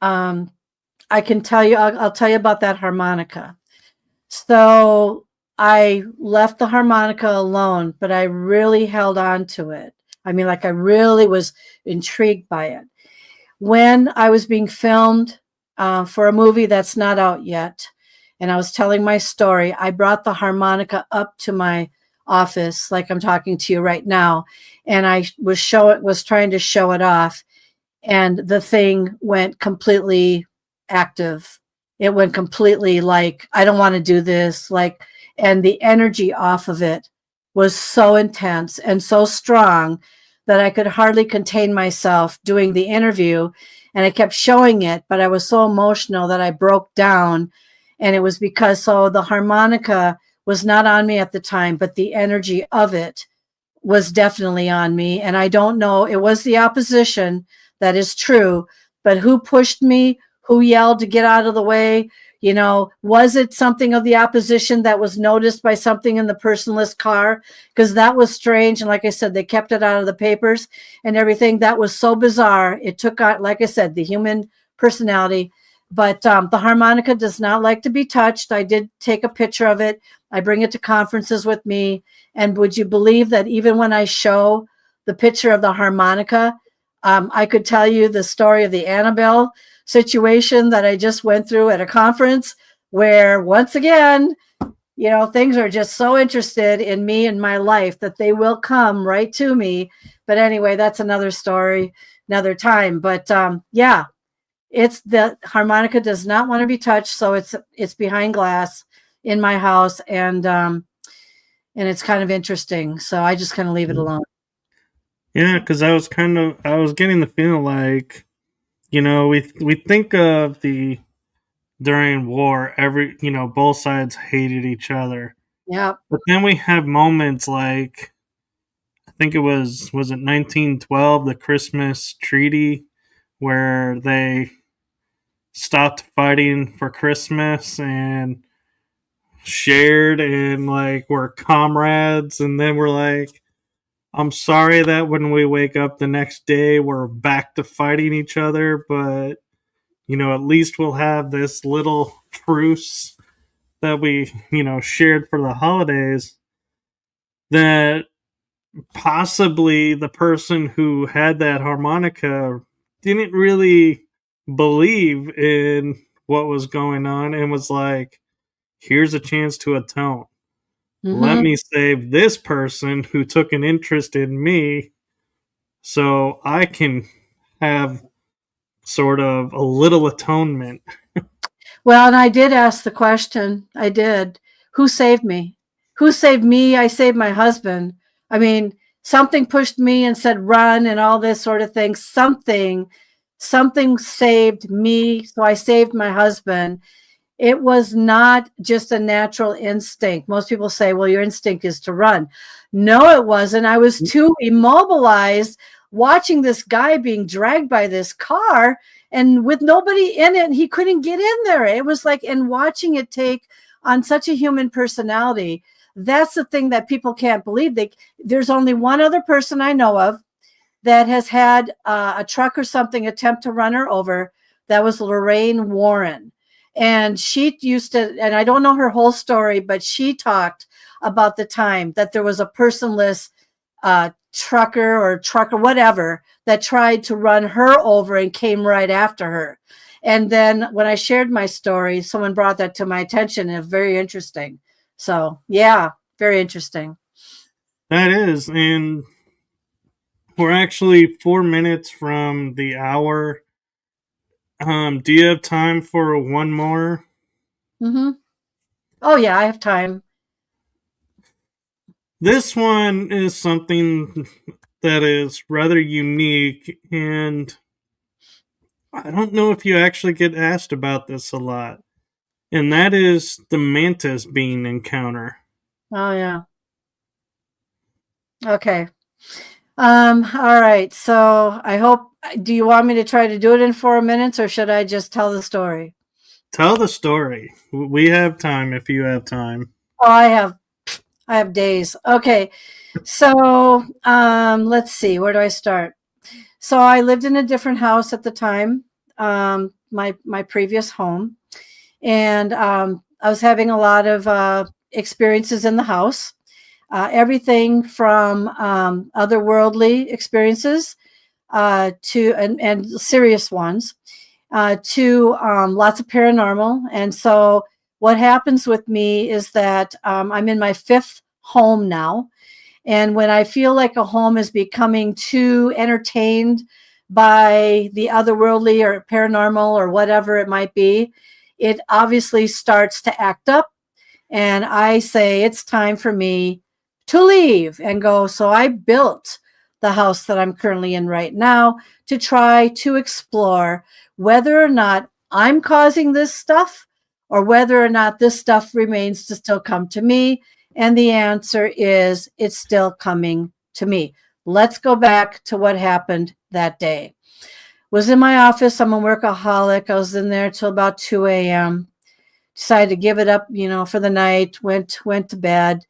can tell you, I'll tell you about that harmonica. So I left the harmonica alone, but I really held on to it. I mean, like I really was intrigued by it. When I was being filmed for a movie that's not out yet, and I was telling my story, I brought the harmonica up to my office, like I'm talking to you right now, and I was trying to show it off, and the thing went completely active. It went completely like, I don't want to do this, like, and the energy off of it was so intense and so strong that I could hardly contain myself doing the interview. And I kept showing it, but I was so emotional that I broke down. And it was because, so the harmonica was not on me at the time, but the energy of it was definitely on me. And I don't know, it was the opposition, that is true, but who pushed me, who yelled to get out of the way? Was it something of the opposition that was noticed by something in the personless car? Because that was strange. And like I said, they kept it out of the papers and everything. That was so bizarre. It took on, like I said, the human personality. But the harmonica does not like to be touched. I did take a picture of it. I bring it to conferences with me. And would you believe that even when I show the picture of the harmonica, I could tell you the story of the Annabelle situation that I just went through at a conference where, once again, things are just so interested in me and my life that they will come right to me. But anyway, that's another story, another time. But yeah, it's the harmonica does not want to be touched. So it's behind glass in my house. And it's kind of interesting. So I just kind of leave it alone. Yeah, because I was getting the feeling like, we think of during war, both sides hated each other. Yeah. But then we have moments like, I think it was it 1912, the Christmas Treaty, where they stopped fighting for Christmas and shared and like were comrades, and then we're like, I'm sorry that when we wake up the next day we're back to fighting each other, but at least we'll have this little truce that we shared for the holidays. That possibly the person who had that harmonica didn't really believe in what was going on and was like, here's a chance to atone. Let me save this person who took an interest in me so I can have sort of a little atonement. Well, and I did ask the question. I did. Who saved me? Who saved me? I saved my husband. I mean, something pushed me and said, run and all this sort of thing. Something saved me. So I saved my husband. It was not just a natural instinct. Most people say, well, your instinct is to run. No, it wasn't. I was too immobilized watching this guy being dragged by this car and with nobody in it, and he couldn't get in there. It was like, and watching it take on such a human personality. That's the thing that people can't believe. There's only one other person I know of that has had a truck or something attempt to run her over. That was Lorraine Warren. And she used to, and I don't know her whole story, but she talked about the time that there was a personless trucker, whatever, that tried to run her over and came right after her. And then when I shared my story, someone brought that to my attention, and it's very interesting. So yeah, very interesting. That is, and we're actually 4 minutes from the hour. Do you have time for one more? Mm-hmm. Oh, yeah, I have time. This one is something that is rather unique, and I don't know if you actually get asked about this a lot. And that is the mantis bean encounter. Oh, yeah. Okay. All right. So I hope, do you want me to try to do it in 4 minutes, or should I just tell the story? Tell the story. We have time if you have time. Oh, I have days. Okay. So, let's see, where do I start? So I lived in a different house at the time, my previous home, and I was having a lot of experiences in the house. Everything from otherworldly experiences to and serious ones to lots of paranormal. And so what happens with me is that I'm in my 5th home now. And when I feel like a home is becoming too entertained by the otherworldly or paranormal or whatever it might be, it obviously starts to act up. And I say, it's time for me to leave and go. So I built the house that I'm currently in right now to try to explore whether or not I'm causing this stuff or whether or not this stuff remains to still come to me. And the answer is it's still coming to me. Let's go back to what happened that day. Was in my office. I'm a workaholic. I was in there till about 2 a.m. Decided to give it up, for the night, went to bed.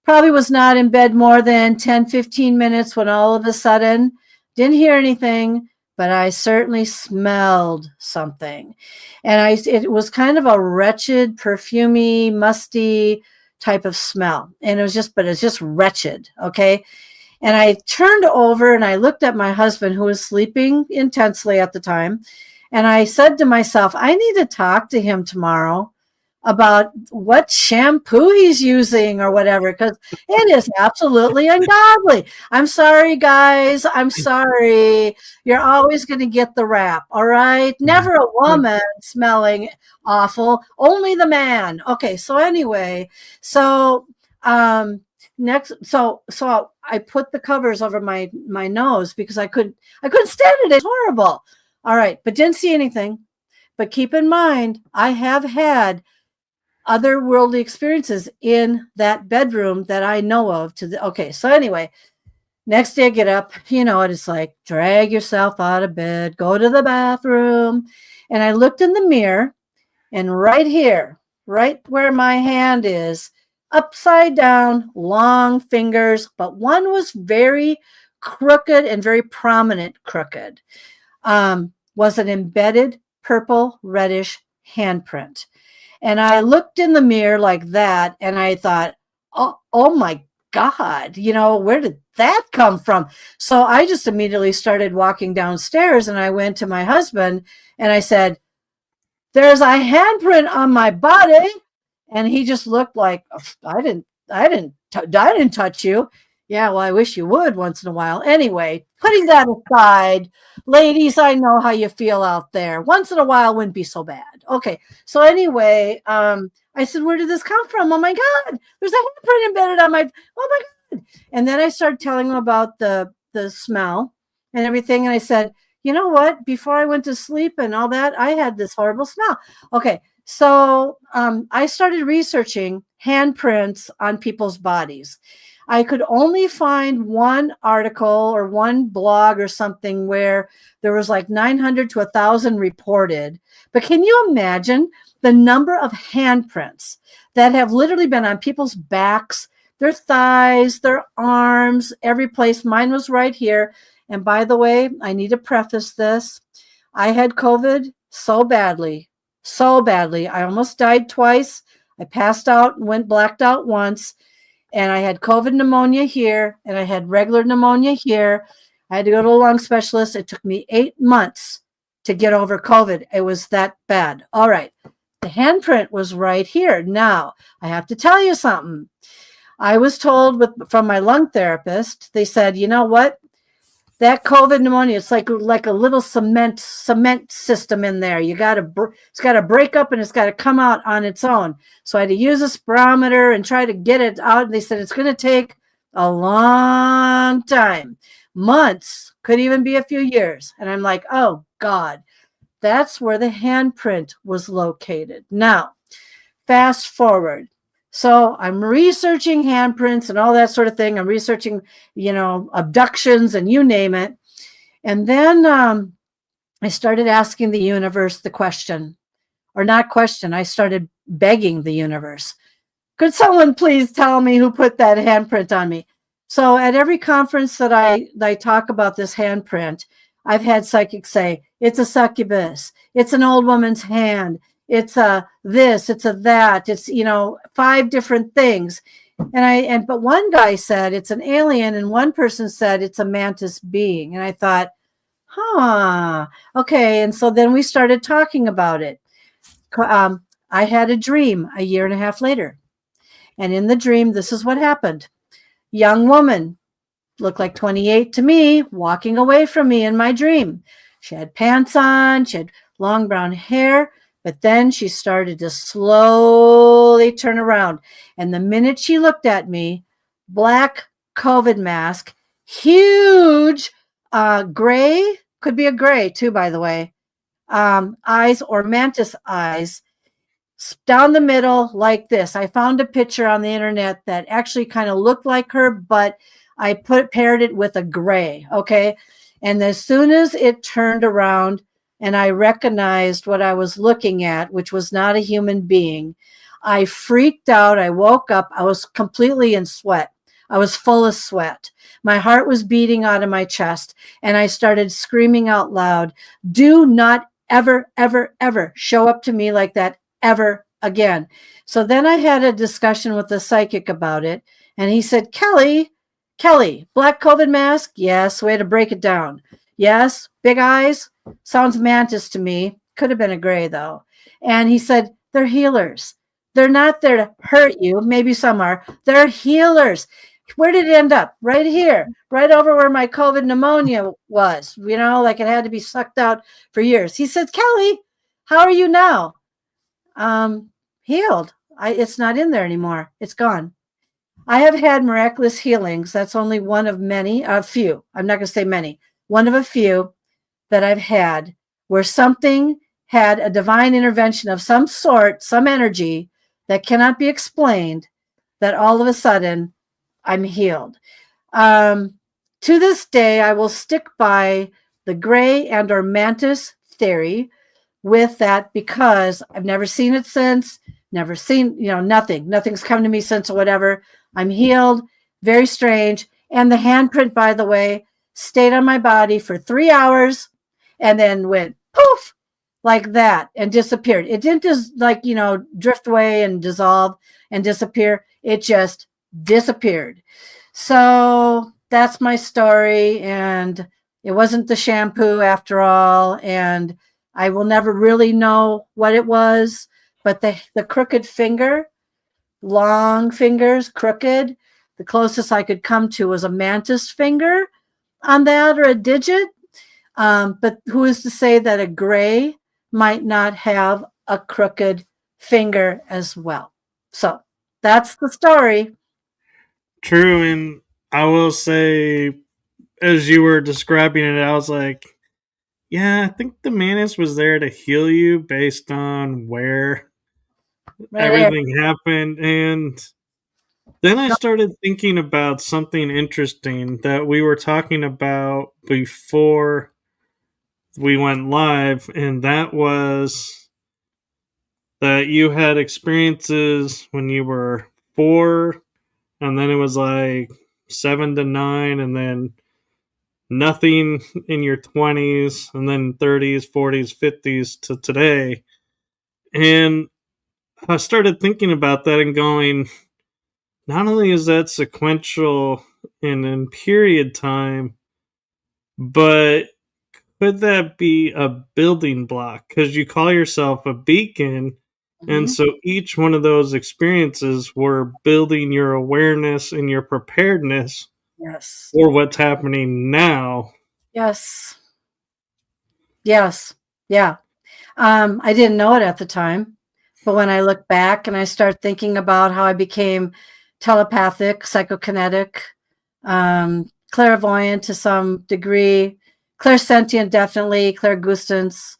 Probably was not in bed more than 10, 15 minutes when all of a sudden, didn't hear anything, but I certainly smelled something. And it was kind of a wretched, perfumey, musty type of smell. And it's just wretched. Okay. And I turned over and I looked at my husband, who was sleeping intensely at the time. And I said to myself, I need to talk to him tomorrow about what shampoo he's using or whatever, because it is absolutely ungodly. I'm sorry, guys. I'm sorry. You're always going to get the rap. All right. Never a woman smelling awful, only the man. Okay. So anyway, so I put the covers over my nose because I couldn't stand it. It's horrible. All right. But didn't see anything. But keep in mind, I have had otherworldly experiences in that bedroom that I know of. Okay, so anyway, next day I get up, it's like, drag yourself out of bed, go to the bathroom. And I looked in the mirror, and right here, right where my hand is, upside down, long fingers, but one was very crooked and very prominent crooked, was an embedded purple reddish handprint. And I looked in the mirror like that, and I thought, oh my God, where did that come from? So I just immediately started walking downstairs, and I went to my husband and I said, there's a handprint on my body. And he just looked like, I didn't touch you. Yeah, well, I wish you would once in a while. Anyway, putting that aside, ladies, I know how you feel out there. Once in a while wouldn't be so bad. Okay, so anyway, I said, where did this come from? Oh my God, there's a handprint embedded on my, oh my God. And then I started telling him about the smell and everything. And I said, you know what? Before I went to sleep and all that, I had this horrible smell. Okay, so I started researching handprints on people's bodies. I could only find one article or one blog or something where there was like 900 to 1,000 reported. But can you imagine the number of handprints that have literally been on people's backs, their thighs, their arms, every place? Mine was right here. And by the way, I need to preface this. I had COVID so badly. I almost died twice. I passed out and went blacked out once. And I had COVID pneumonia here, and I had regular pneumonia here. I had to go to a lung specialist. It took me 8 months to get over COVID. It was that bad. All right. The handprint was right here. Now, I have to tell you something. I was told from my lung therapist, they said, you know what? That COVID pneumonia, it's like a little cement system in there. It's got to break up and it's got to come out on its own. So I had to use a spirometer and try to get it out. And they said it's going to take a long time, months, could even be a few years. And I'm like, oh God, that's where the handprint was located. Now, fast forward. So I'm researching handprints and all that sort of thing. I'm researching, abductions and you name it. And then I started asking the universe the question, or not question. I started begging the universe. Could someone please tell me who put that handprint on me? So at every conference that I talk about this handprint, I've had psychics say, it's a succubus. It's an old woman's hand. It's a this, it's a that, it's, 5 different things. But one guy said it's an alien and one person said it's a mantis being. And I thought, okay. And so then we started talking about it. I had a dream a year and a half later. And in the dream, this is what happened. Young woman, looked like 28 to me, walking away from me in my dream. She had pants on, she had long brown hair. But then she started to slowly turn around. And the minute she looked at me, black COVID mask, huge gray, could be a gray too, by the way, eyes or mantis eyes, down the middle like this. I found a picture on the internet that actually kind of looked like her, but I paired it with a gray, okay? And as soon as it turned around, and I recognized what I was looking at, which was not a human being, I freaked out. I woke up. I was completely in sweat. I was full of sweat. My heart was beating out of my chest. And I started screaming out loud, do not ever, ever, ever show up to me like that ever again. So then I had a discussion with the psychic about it. And he said, Kelly, black COVID mask? Yes, way to break it down. Yes, big eyes? Sounds mantis to me. Could have been a gray, though. And he said, they're healers. They're not there to hurt you. Maybe some are. They're healers. Where did it end up? Right here, right over where my COVID pneumonia was, like it had to be sucked out for years. He said, Kelly, how are you now? Healed. It's not in there anymore. It's gone. I have had miraculous healings. That's only one of many, a few. I'm not going to say many. One of a few that I've had where something had a divine intervention of some sort, some energy that cannot be explained, that all of a sudden I'm healed. To this day, I will stick by the gray and or mantis theory with that because I've never seen it since, never seen, nothing's come to me since or whatever. I'm healed. Very strange. And the handprint, by the way, stayed on my body for 3 hours and then went poof like that and disappeared. It didn't just drift away and dissolve and disappear. It just disappeared. So that's my story. And it wasn't the shampoo after all. And I will never really know what it was, but the crooked finger, long fingers, crooked, the closest I could come to was a mantis finger on that or a digit. But who is to say that a gray might not have a crooked finger as well? So that's the story. True. And I will say, as you were describing it, I was like, yeah, I think the mantis was there to heal you based on where everything happened. And then I started thinking about something interesting that we were talking about before we went live, and that was that you had experiences when you were 4, and then it was like 7 to 9, and then nothing in your 20s, and then 30s, 40s, 50s to today. And I started thinking about that and going, not only is that sequential and in period time, but could that be a building block? Because you call yourself a beacon, and so each one of those experiences were building your awareness and your preparedness for what's happening now. Yes. Yes. Yeah. I didn't know it at the time, but when I look back and I start thinking about how I became telepathic, psychokinetic, clairvoyant to some degree, clairsentient, definitely, clairgustance,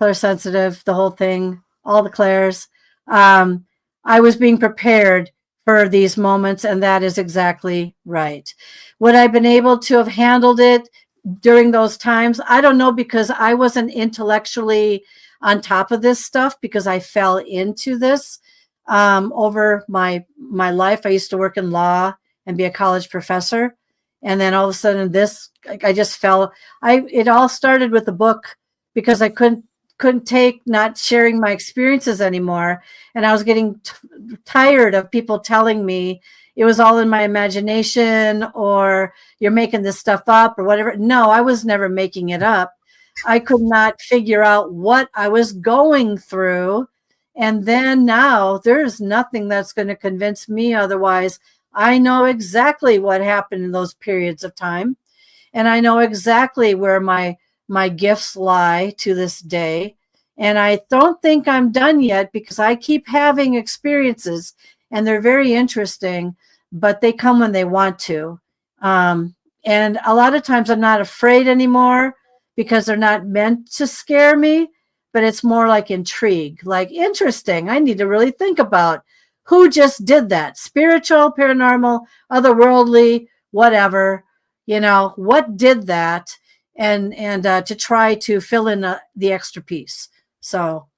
clairsensitive, the whole thing, all the clairs. I was being prepared for these moments, and that is exactly right. Would I have been able to have handled it during those times? I don't know, because I wasn't intellectually on top of this stuff, because I fell into this over my life. I used to work in law and be a college professor, and then all of a sudden this, I just fell. It all started with the book, because I couldn't take not sharing my experiences anymore, and I was getting tired of people telling me it was all in my imagination, or you're making this stuff up, or whatever. No, I was never making it up. I could not figure out what I was going through. And then now there's nothing that's going to convince me otherwise. I know exactly what happened in those periods of time, and I know exactly where my gifts lie to this day. And I don't think I'm done yet, because I keep having experiences, and they're very interesting, but they come when they want to. And a lot of times I'm not afraid anymore, because they're not meant to scare me, but it's more like intrigue, like interesting. I need to really think about who just did that. Spiritual, paranormal, otherworldly, whatever. What did that? And to try to fill in the extra piece. So,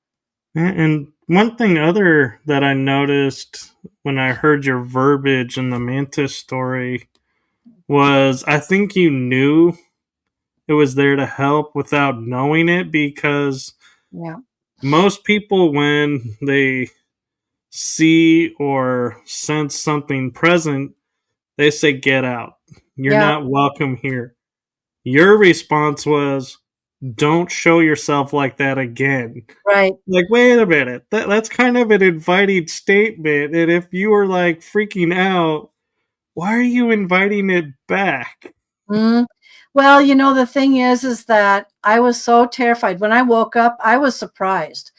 And one thing other that I noticed when I heard your verbiage in the Mantis story was I think you knew it was there to help without knowing it, because yeah, most people, when they see or sense something present, they say, "Get out. You're yeah, not welcome here." Your response was, "Don't show yourself like that again." right. Like, wait a minute. That's kind of an inviting statement. And if you were like freaking out, why are you inviting it back? Mm. Well, the thing is that I was so terrified. When I woke up, I was surprised,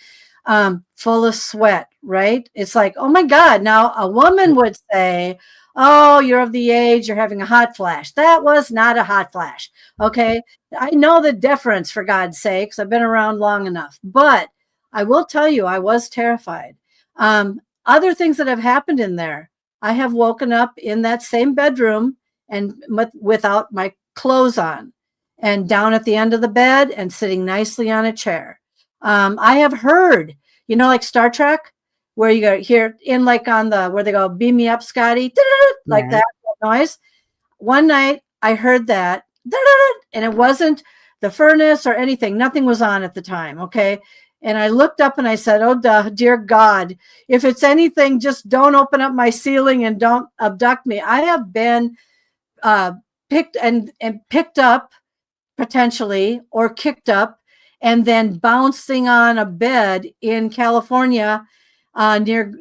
full of sweat, right? It's like, oh my God. Now, a woman would say, oh, you're of the age, you're having a hot flash. That was not a hot flash. Okay. I know the difference, for God's sakes. I've been around long enough. But I will tell you, I was terrified. Other things that have happened in there, I have woken up in that same bedroom and without my clothes on, and down at the end of the bed and sitting nicely on a chair. I have heard, like Star Trek, where you go here in, like on the, where they go, beam me up, Scotty, like Right. that noise. One night I heard that, and it wasn't the furnace or anything. Nothing was on at the time. Okay. And I looked up and I said, oh, dear God, if it's anything, just don't open up my ceiling and don't abduct me. I have been picked and picked up, potentially, or kicked up, and then bouncing on a bed in California, near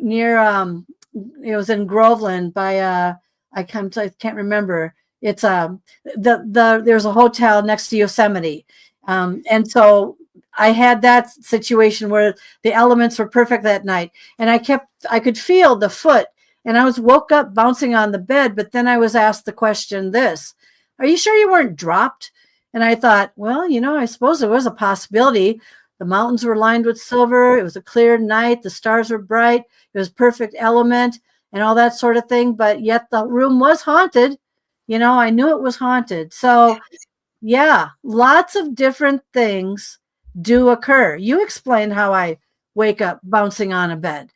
it was in Groveland by I can't remember. It's there's a hotel next to Yosemite, and so I had that situation where the elements were perfect that night, and I could feel the foot, and I was woke up bouncing on the bed, but then I was asked the question, this, are you sure you weren't dropped? And I thought, well, I suppose there was a possibility. The mountains were lined with silver. It was a clear night. The stars were bright. It was perfect element and all that sort of thing. But yet the room was haunted. I knew it was haunted. So, yeah, lots of different things do occur. You explained how I wake up bouncing on a bed.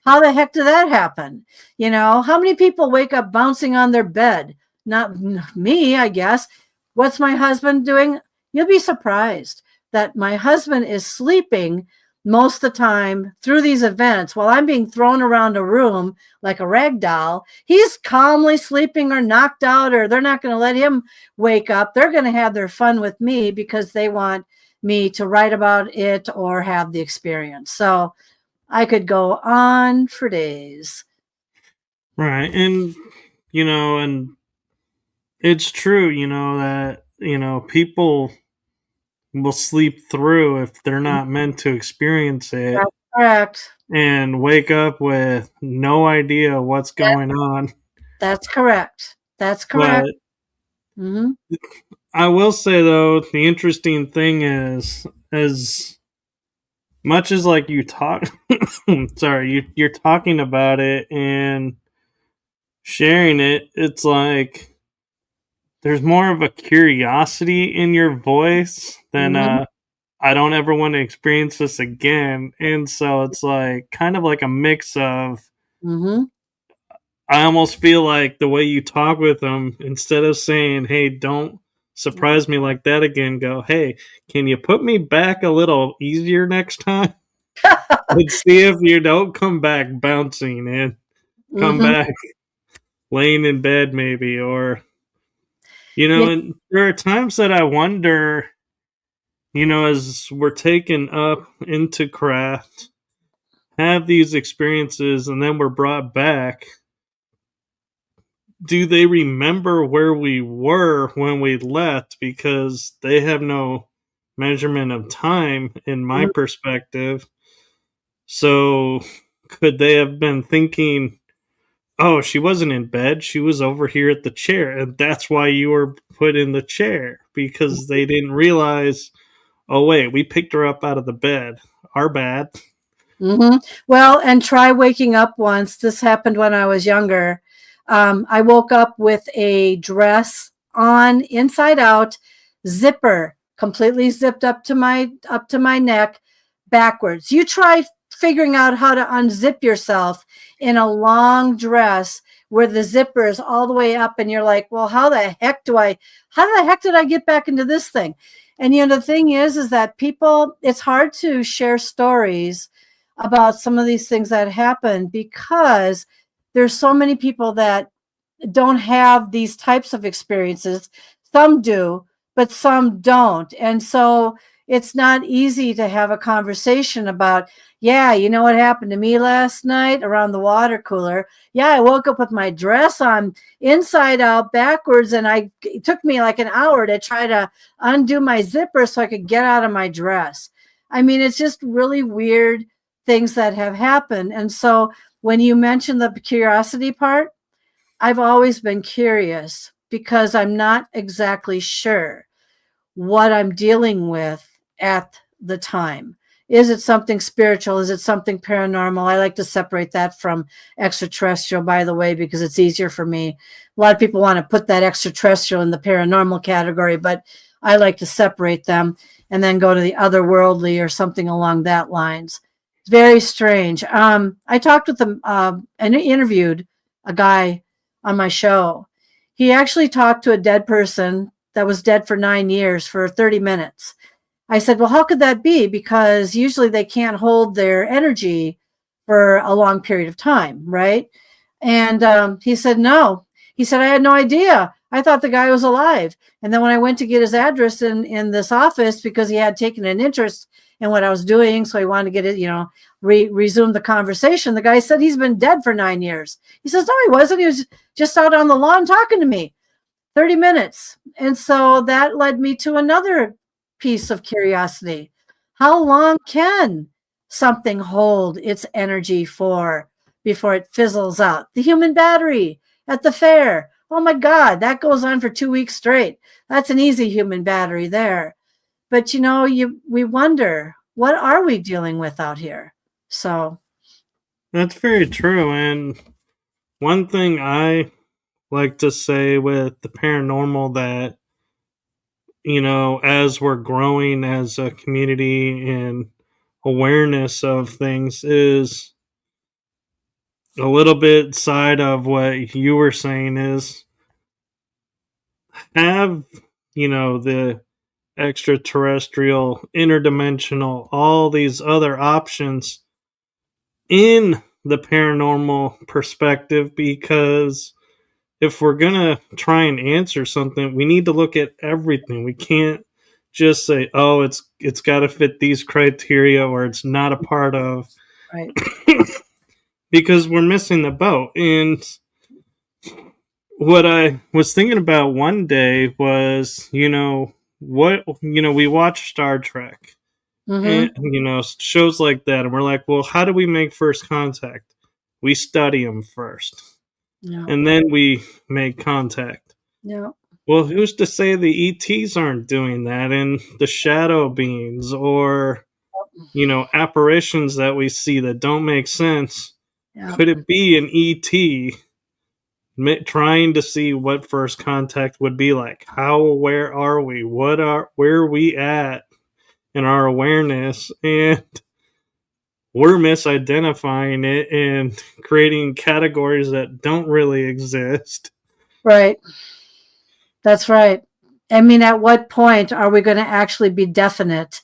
How the heck did that happen? How many people wake up bouncing on their bed? Not me, I guess. What's my husband doing? You'll be surprised that my husband is sleeping most of the time through these events while I'm being thrown around a room like a rag doll. He's calmly sleeping or knocked out, or they're not going to let him wake up. They're going to have their fun with me because they want me to write about it or have the experience. So I could go on for days. Right. And it's true, that people will sleep through if they're not meant to experience it That's correct. and wake up with no idea what's going on. That's correct. That's correct. But Mm-hmm. I will say, though, the interesting thing is, as much as like you talk, sorry, you're talking about it and sharing it, it's like there's more of a curiosity in your voice than I don't ever want to experience this again. And so it's like kind of like a mix of I almost feel like the way you talk with them, instead of saying, hey, don't surprise me like that again, go, hey, can you put me back a little easier next time? And see if you don't come back bouncing and come back laying in bed maybe, or and there are times that I wonder, as we're taken up into craft, have these experiences, and then we're brought back, do they remember where we were when we left? Because they have no measurement of time in my perspective. So could they have been thinking, oh, she wasn't in bed, she was over here at the chair, and that's why you were put in the chair, because they didn't realize, oh wait, we picked her up out of the bed, our bad. Well, and try waking up once. This happened when I was younger. I woke up with a dress on inside out, zipper completely zipped up to my neck backwards. You try figuring out how to unzip yourself in a long dress where the zipper is all the way up, and you're like, well, how the heck did I get back into this thing? And the thing is that people, it's hard to share stories about some of these things that happen because there's so many people that don't have these types of experiences. Some do, but some don't. And so it's not easy to have a conversation about, yeah, you know what happened to me last night around the water cooler? Yeah, I woke up with my dress on inside out backwards, and it took me like an hour to try to undo my zipper so I could get out of my dress. I mean, it's just really weird things that have happened. And so when you mention the curiosity part, I've always been curious because I'm not exactly sure what I'm dealing with at the time. Is it something spiritual? Is it something paranormal? I like to separate that from extraterrestrial, by the way, because it's easier for me. A lot of people want to put that extraterrestrial in the paranormal category, but I like to separate them and then go to the otherworldly or something along that lines. It's very strange. I talked with them and interviewed a guy on my show. He actually talked to a dead person that was dead for 9 years for 30 minutes. I said, well, how could that be? Because usually they can't hold their energy for a long period of time, right? And he said, no. He said, I had no idea. I thought the guy was alive. And then when I went to get his address in this office, because he had taken an interest in what I was doing, so he wanted to get it, resume the conversation, the guy said he's been dead for 9 years. He says, no, he wasn't. He was just out on the lawn talking to me. 30 minutes. And so that led me to another piece of curiosity. How long can something hold its energy for before it fizzles out? The human battery at the fair. Oh my God, that goes on for 2 weeks straight. That's an easy human battery there. But we wonder, what are we dealing with out here? So that's very true. And one thing I like to say with the paranormal that, as we're growing as a community and awareness of things, is a little bit side of what you were saying, is have, the extraterrestrial, interdimensional, all these other options in the paranormal perspective, because if we're gonna try and answer something, we need to look at everything. We can't just say, oh, it's got to fit these criteria or it's not a part of, right. because we're missing the boat. And what I was thinking about one day was, we watch Star Trek and, Mm-hmm. shows like that. And we're like, well, how do we make first contact? We study them first Yeah. and then we make contact. Yeah. Well, who's to say the ETs aren't doing that, and the shadow beings or, apparitions that we see that don't make sense? Yeah. Could it be an ET trying to see what first contact would be like? How aware are we? Where are we at in our awareness? And we're misidentifying it and creating categories that don't really exist. Right. That's right. I mean, at what point are we going to actually be definite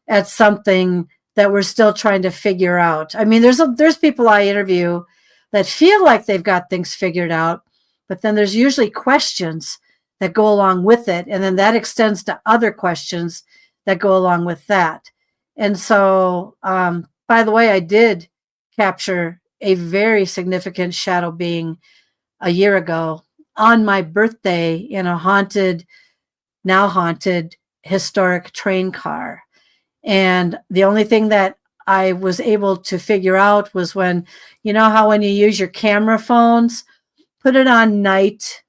at something that we're still trying to figure out? I mean, there's people I interview that feel like they've got things figured out, but then there's usually questions that go along with it, and then that extends to other questions that go along with that. And so, by the way, I did capture a very significant shadow being a year ago on my birthday in a now haunted historic train car. And the only thing that I was able to figure out was when you use your camera phones, put it on night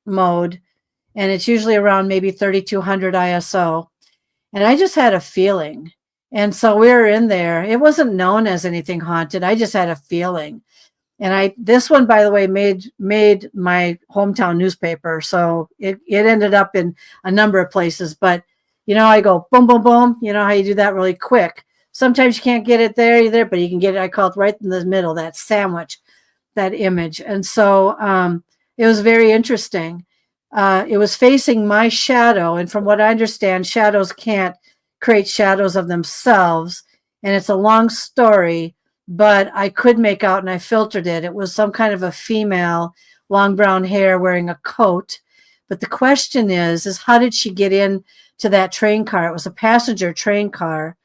mode, and it's usually around maybe 3200 ISO. And I just had a feeling. And so we were in there. It wasn't known as anything haunted. I just had a feeling. And this one, by the way, made my hometown newspaper. So it ended up in a number of places. But, I go boom, boom, boom. You know how you do that really quick. Sometimes you can't get it there either, but you can get it. I call it right in the middle, that sandwich, that image. And so it was very interesting. It was facing my shadow. And from what I understand, shadows can't create shadows of themselves. And it's a long story, but I could make out, and I filtered it. It was some kind of a female, long brown hair, wearing a coat. But the question is how did she get in to that train car? It was a passenger train car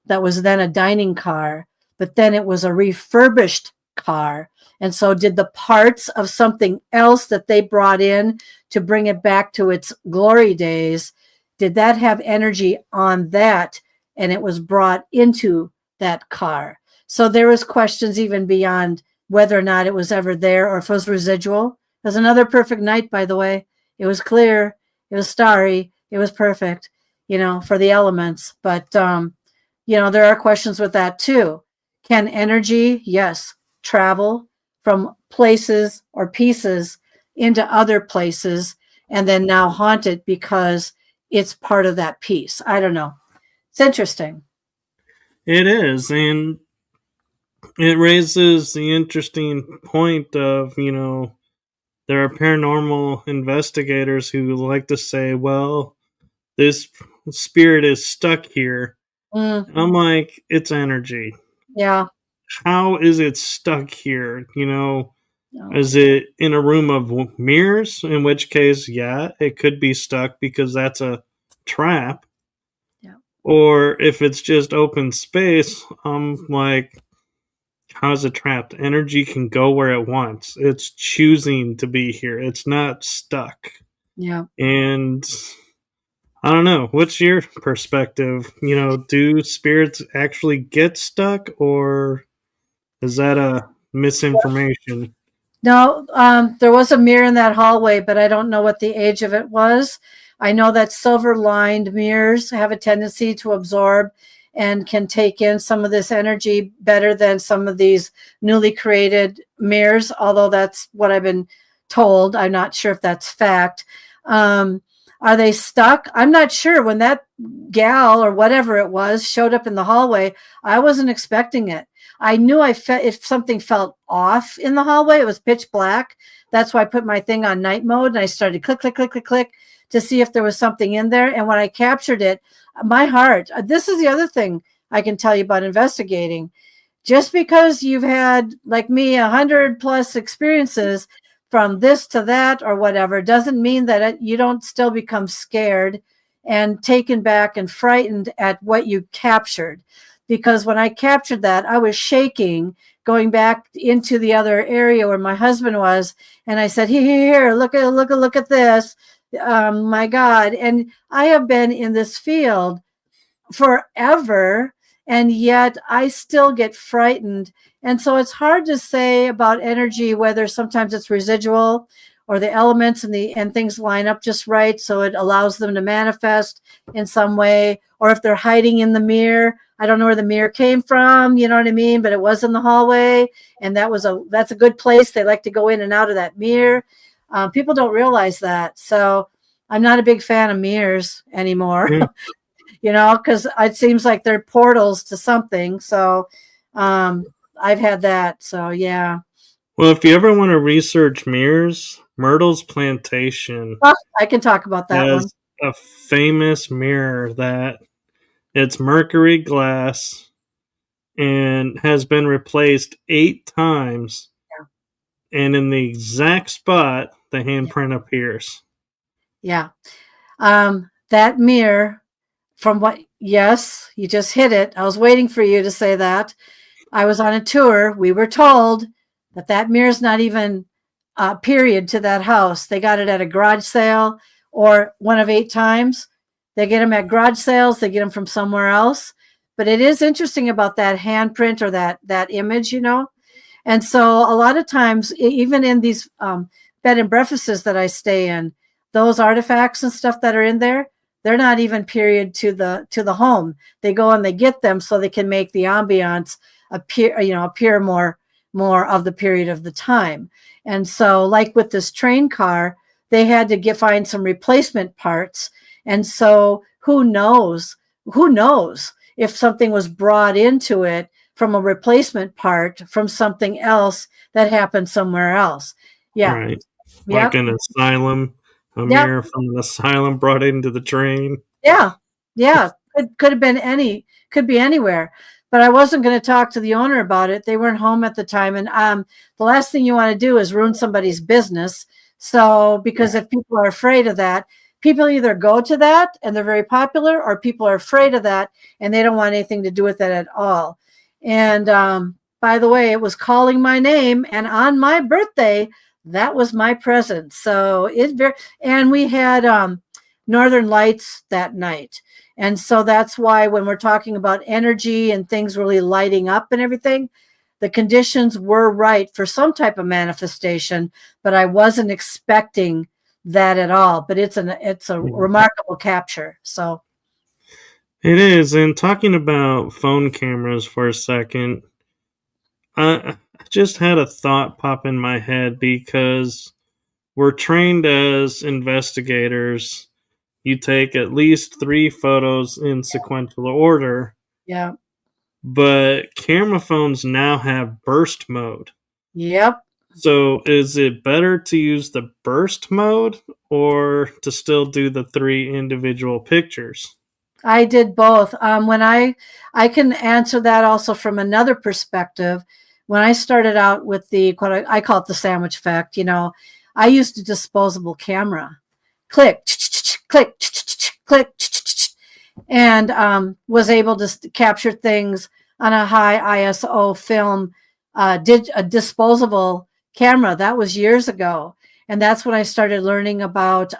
that was then a dining car, but then it was a refurbished car. And so did the parts of something else that they brought in to bring it back to its glory days, did that have energy on that? And it was brought into that car. So there was questions even beyond whether or not it was ever there or if it was residual. It was another perfect night, by the way. It was clear. It was starry. It was perfect, for the elements. But, there are questions with that too. Can energy, yes, travel from places or pieces into other places and then now haunt it because it's part of that piece? I don't know. It's interesting. It is. And it raises the interesting point of, there are paranormal investigators who like to say, well, this spirit is stuck here. And I'm like, it's energy. Yeah. How is it stuck here? Is it in a room of mirrors? In which case, yeah, it could be stuck because that's a trap. Yeah. Or if it's just open space, I'm like, how's it trapped? Energy can go where it wants. It's choosing to be here. It's not stuck. Yeah. And I don't know. What's your perspective? Do spirits actually get stuck, or is that a misinformation? No, there was a mirror in that hallway, but I don't know what the age of it was. I know that silver-lined mirrors have a tendency to absorb and can take in some of this energy better than some of these newly created mirrors, although that's what I've been told. I'm not sure if that's fact. Are they stuck? I'm not sure. When that gal or whatever it was showed up in the hallway, I wasn't expecting it. I knew if something felt off in the hallway, it was pitch black. That's why I put my thing on night mode and I started click, click, click, click, click to see if there was something in there. And when I captured it, my heart, this is the other thing I can tell you about investigating. Just because you've had, like me, 100+ experiences from this to that or whatever, doesn't mean that you don't still become scared and taken back and frightened at what you captured. Because when I captured that, I was shaking going back into the other area where my husband was, and I said, here, look at this. My God. And I have been in this field forever, and yet I still get frightened. And so it's hard to say about energy, whether sometimes it's residual or the elements and things line up just right, so it allows them to manifest in some way, or if they're hiding in the mirror. I don't know where the mirror came from, you know what I mean? But it was in the hallway, and that's a good place. They like to go in and out of that mirror. People don't realize that. So I'm not a big fan of mirrors anymore. Yeah. You know, because it seems like they're portals to something. So I've had that. So, yeah. Well, if you ever want to research mirrors, Myrtle's Plantation I can talk about that one. A famous mirror that it's mercury glass and has been replaced 8 times. Yeah. And in the exact spot, the handprint appears. Yeah. That mirror... yes, you just hit it. I was waiting for you to say that. I was on a tour. We were told that mirror's not even period to that house. They got it at a garage sale, or one of 8 times. They get them at garage sales. They get them from somewhere else. But it is interesting about that handprint or that image, you know. And so a lot of times, even in these bed and breakfasts that I stay in, those artifacts and stuff that are in there, they're not even period to the home. They go and they get them so they can make the ambiance appear more of the period of the time. And so, like with this train car, they had to find some replacement parts. And so, who knows if something was brought into it from a replacement part from something else that happened somewhere else. Yeah. Right. Like an asylum. A mirror from an asylum brought into the train. Yeah. Could have been could be anywhere. But I wasn't going to talk to the owner about it. They weren't home at the time. And the last thing you want to do is ruin somebody's business. So, because if people are afraid of that, people either go to that and they're very popular, or people are afraid of that and they don't want anything to do with it at all. And by the way, it was calling my name, and on my birthday, that was my present. So and we had Northern Lights that night. And so that's why when we're talking about energy and things really lighting up and everything, the conditions were right for some type of manifestation, but I wasn't expecting that at all. But it's a remarkable capture. So it is. And talking about phone cameras for a second, I just had a thought pop in my head, because we're trained as investigators. You take at least 3 photos in sequential order. Yeah. But camera phones now have burst mode. Yep. So is it better to use the burst mode or to still do the 3 individual pictures? I did both. When I can answer that also from another perspective. When I started out with I call it the sandwich effect, I used a disposable camera. Click, click, click, and was able to capture things on a high ISO film. Did a disposable camera. That was years ago. And that's when I started learning about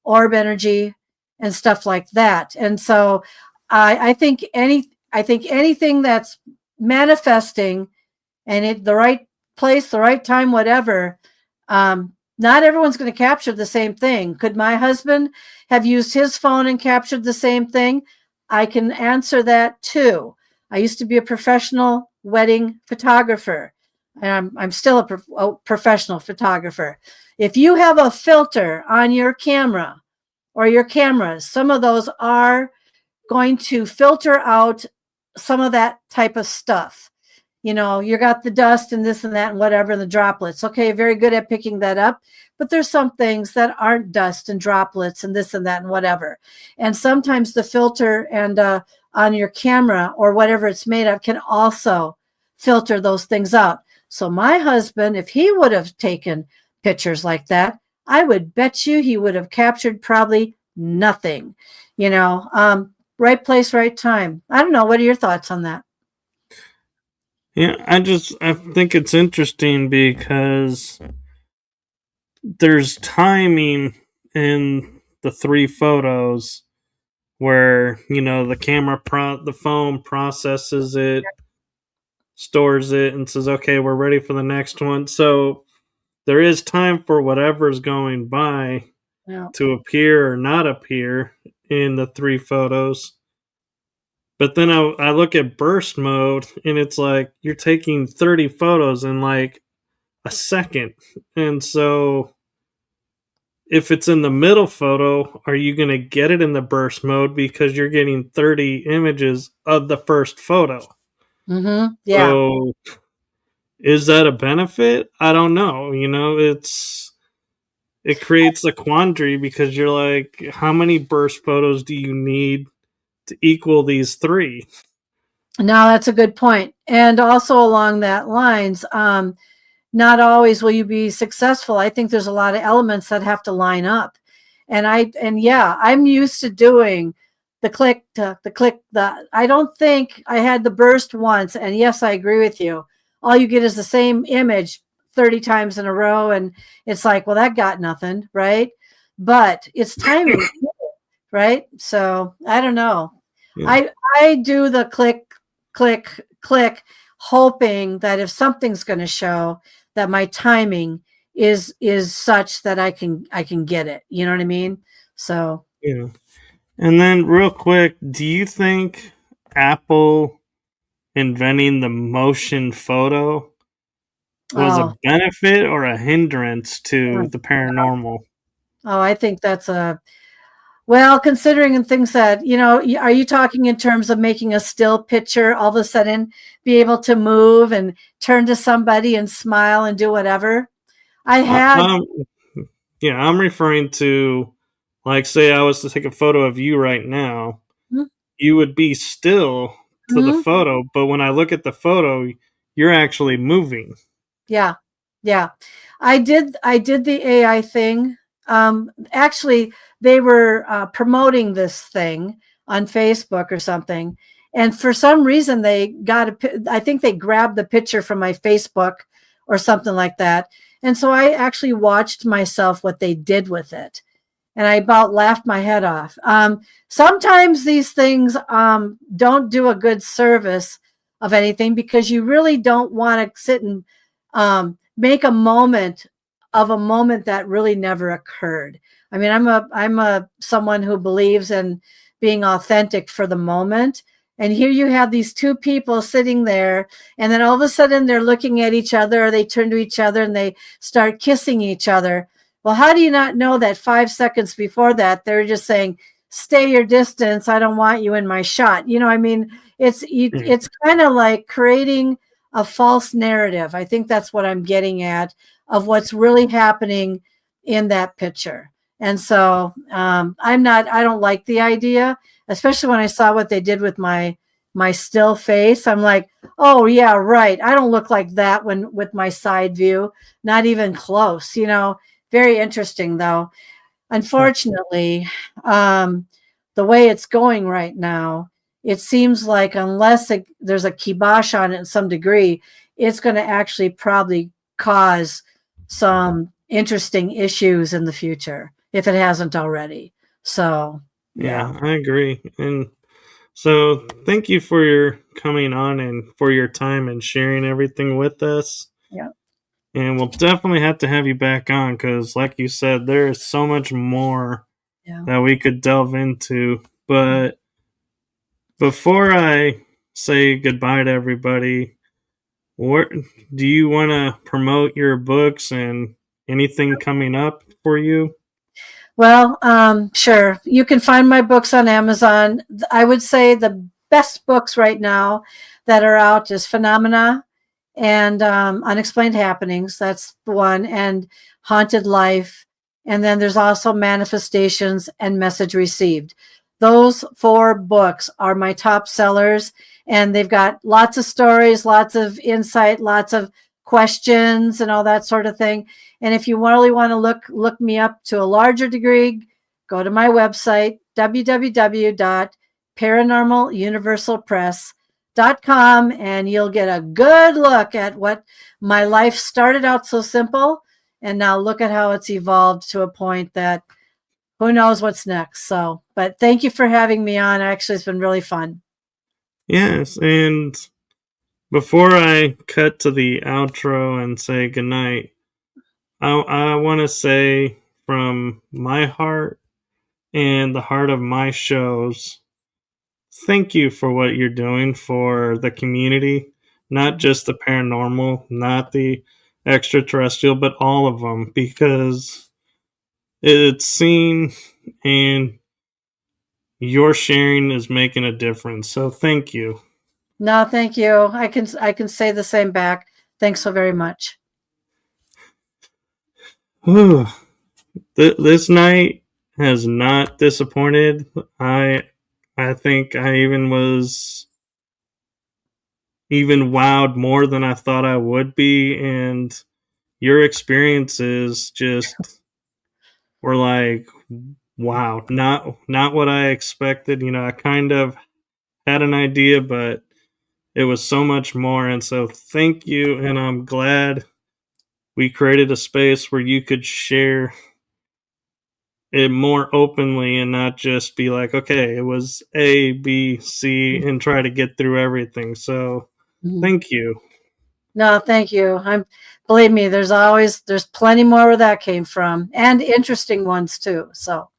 orb energy and stuff like that. And so I think anything that's manifesting and the right place, the right time, whatever, not everyone's going to capture the same thing. Could my husband have used his phone and captured the same thing? I can answer that too. I used to be a professional wedding photographer, and I'm still a professional photographer. If you have a filter on your camera or your cameras, some of those are going to filter out some of that type of stuff. You got the dust and this and that and whatever, and the droplets. Okay, very good at picking that up. But there's some things that aren't dust and droplets and this and that and whatever. And sometimes the filter and on your camera or whatever it's made of can also filter those things out. So my husband, if he would have taken pictures like that, I would bet you he would have captured probably nothing. Right place, right time. I don't know. What are your thoughts on that? Yeah, I think it's interesting because there's timing in the three photos where, the phone processes it, stores it, and says, okay, we're ready for the next one. So there is time for whatever's going by Yeah. to appear or not appear in the three photos. But then I look at burst mode and it's like you're taking 30 photos in like a second. And so if it's in the middle photo, are you going to get it in the burst mode because you're getting 30 images of the first photo? Mm-hmm. Yeah. So is that a benefit? I don't know. It creates a quandary because you're like, how many burst photos do you need to equal these three? Now that's a good point. And also along that lines, not always will you be successful. I think there's a lot of elements that have to line up. And yeah, I'm used to doing the click to the click. I don't think I had the burst once. And yes, I agree with you. All you get is the same image 30 times in a row. And it's like, well, that got nothing, right? But it's timing, right? So I don't know. Yeah. I do the click, click, click, hoping that if something's going to show, that my timing is such that I can get it. You know what I mean? So Yeah. And then real quick, do you think Apple inventing the motion photo was a benefit or a hindrance to the paranormal? I think that's well, considering things that, are you talking in terms of making a still picture all of a sudden be able to move and turn to somebody and smile and do whatever? I'm referring to, like, say I was to take a photo of you right now, you would be still to the photo, but when I look at the photo, you're actually moving. Yeah. Yeah. I did the AI thing. Actually, they were promoting this thing on Facebook or something. And for some reason, I think they grabbed the picture from my Facebook or something like that. And so I actually watched myself what they did with it. And I about laughed my head off. Sometimes these things don't do a good service of anything because you really don't want to sit and make a moment that really never occurred. I mean, I'm a someone who believes in being authentic for the moment. And here you have these two people sitting there, and then all of a sudden they're looking at each other, or they turn to each other and they start kissing each other. Well, how do you not know that 5 seconds before that they're just saying, "Stay your distance. I don't want you in my shot." I mean, it's kind of like creating a false narrative. I think that's what I'm getting at, of what's really happening in that picture. And so I don't like the idea, especially when I saw what they did with my still face. I'm like, oh yeah, right. I don't look like that with my side view, not even close, very interesting though. Unfortunately, the way it's going right now, it seems like unless there's a kibosh on it in some degree, it's going to actually probably cause some interesting issues in the future if it hasn't already. So, yeah, I agree. And so thank you for your coming on and for your time and sharing everything with us. Yeah. And we'll definitely have to have you back on because, like you said, there is so much more that we could delve into. But before I say goodbye to everybody, do you want to promote your books and anything coming up for you? Well, sure. You can find my books on Amazon. I would say the best books right now that are out is Phenomena and Unexplained Happenings. That's the one. And Haunted Life. And then there's also Manifestations and Message Received. Those 4 books are my top sellers. And they've got lots of stories, lots of insight, lots of questions and all that sort of thing. And if you really want to look me up to a larger degree, go to my website, www.paranormaluniversalpress.com. whodunit.com, and you'll get a good look at what my life started out so simple, and now look at how it's evolved to a point that who knows what's next. So, but thank you for having me on. Actually, it's been really fun. Yes, and before I cut to the outro and say goodnight, I want to say from my heart and the heart of my shows, thank you for what you're doing for the community, not just the paranormal, not the extraterrestrial, but all of them, because it's seen and your sharing is making a difference. So thank you. No, thank you. I can say the same back. Thanks so very much. This night has not disappointed. I think I even was wowed more than I thought I would be, and your experiences just were like, wow, not what I expected. I kind of had an idea, but it was so much more. And so thank you, and I'm glad we created a space where you could share it more openly and not just be like, okay, it was A, B, C, and try to get through everything. So thank you. No, thank you. Believe me, there's plenty more where that came from, and interesting ones too. So,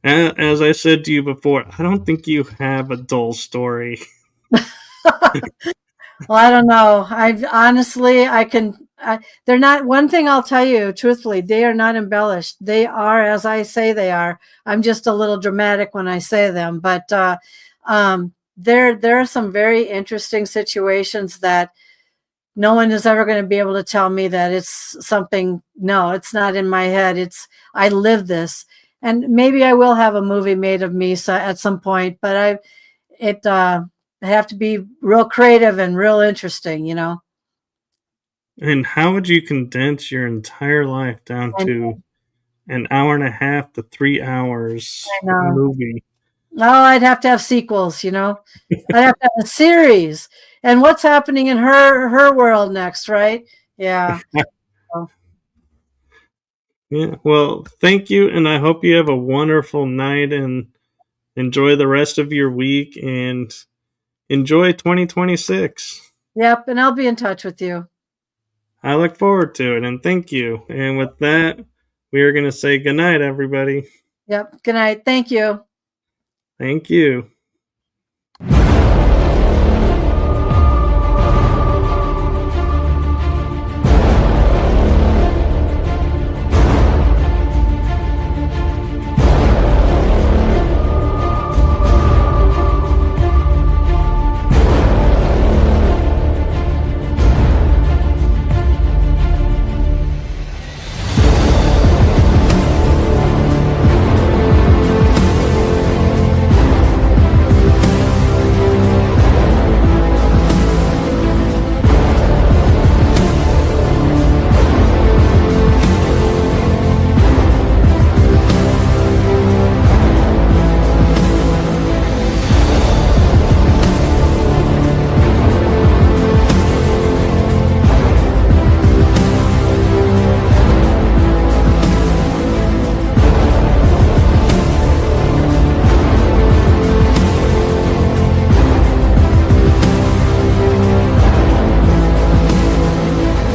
as I said to you before, I don't think you have a dull story. well, I don't know. They're not. One thing I'll tell you truthfully, they are not embellished. They are as I say they are. I'm just a little dramatic when I say them, but there are some very interesting situations that no one is ever going to be able to tell me that it's something. No, it's not in my head. I live this, and maybe I will have a movie made of me at some point. But I have to be real creative and real interesting, And how would you condense your entire life down to an hour and a half to 3 hours movie? Oh, I'd have to have sequels, I'd have to have a series. And what's happening in her world next, right? Yeah. Yeah. Well, thank you, and I hope you have a wonderful night and enjoy the rest of your week and enjoy 2026. Yep, and I'll be in touch with you. I look forward to it, and thank you. And with that, we are going to say goodnight, everybody. Yep. Good night. Thank you. Thank you.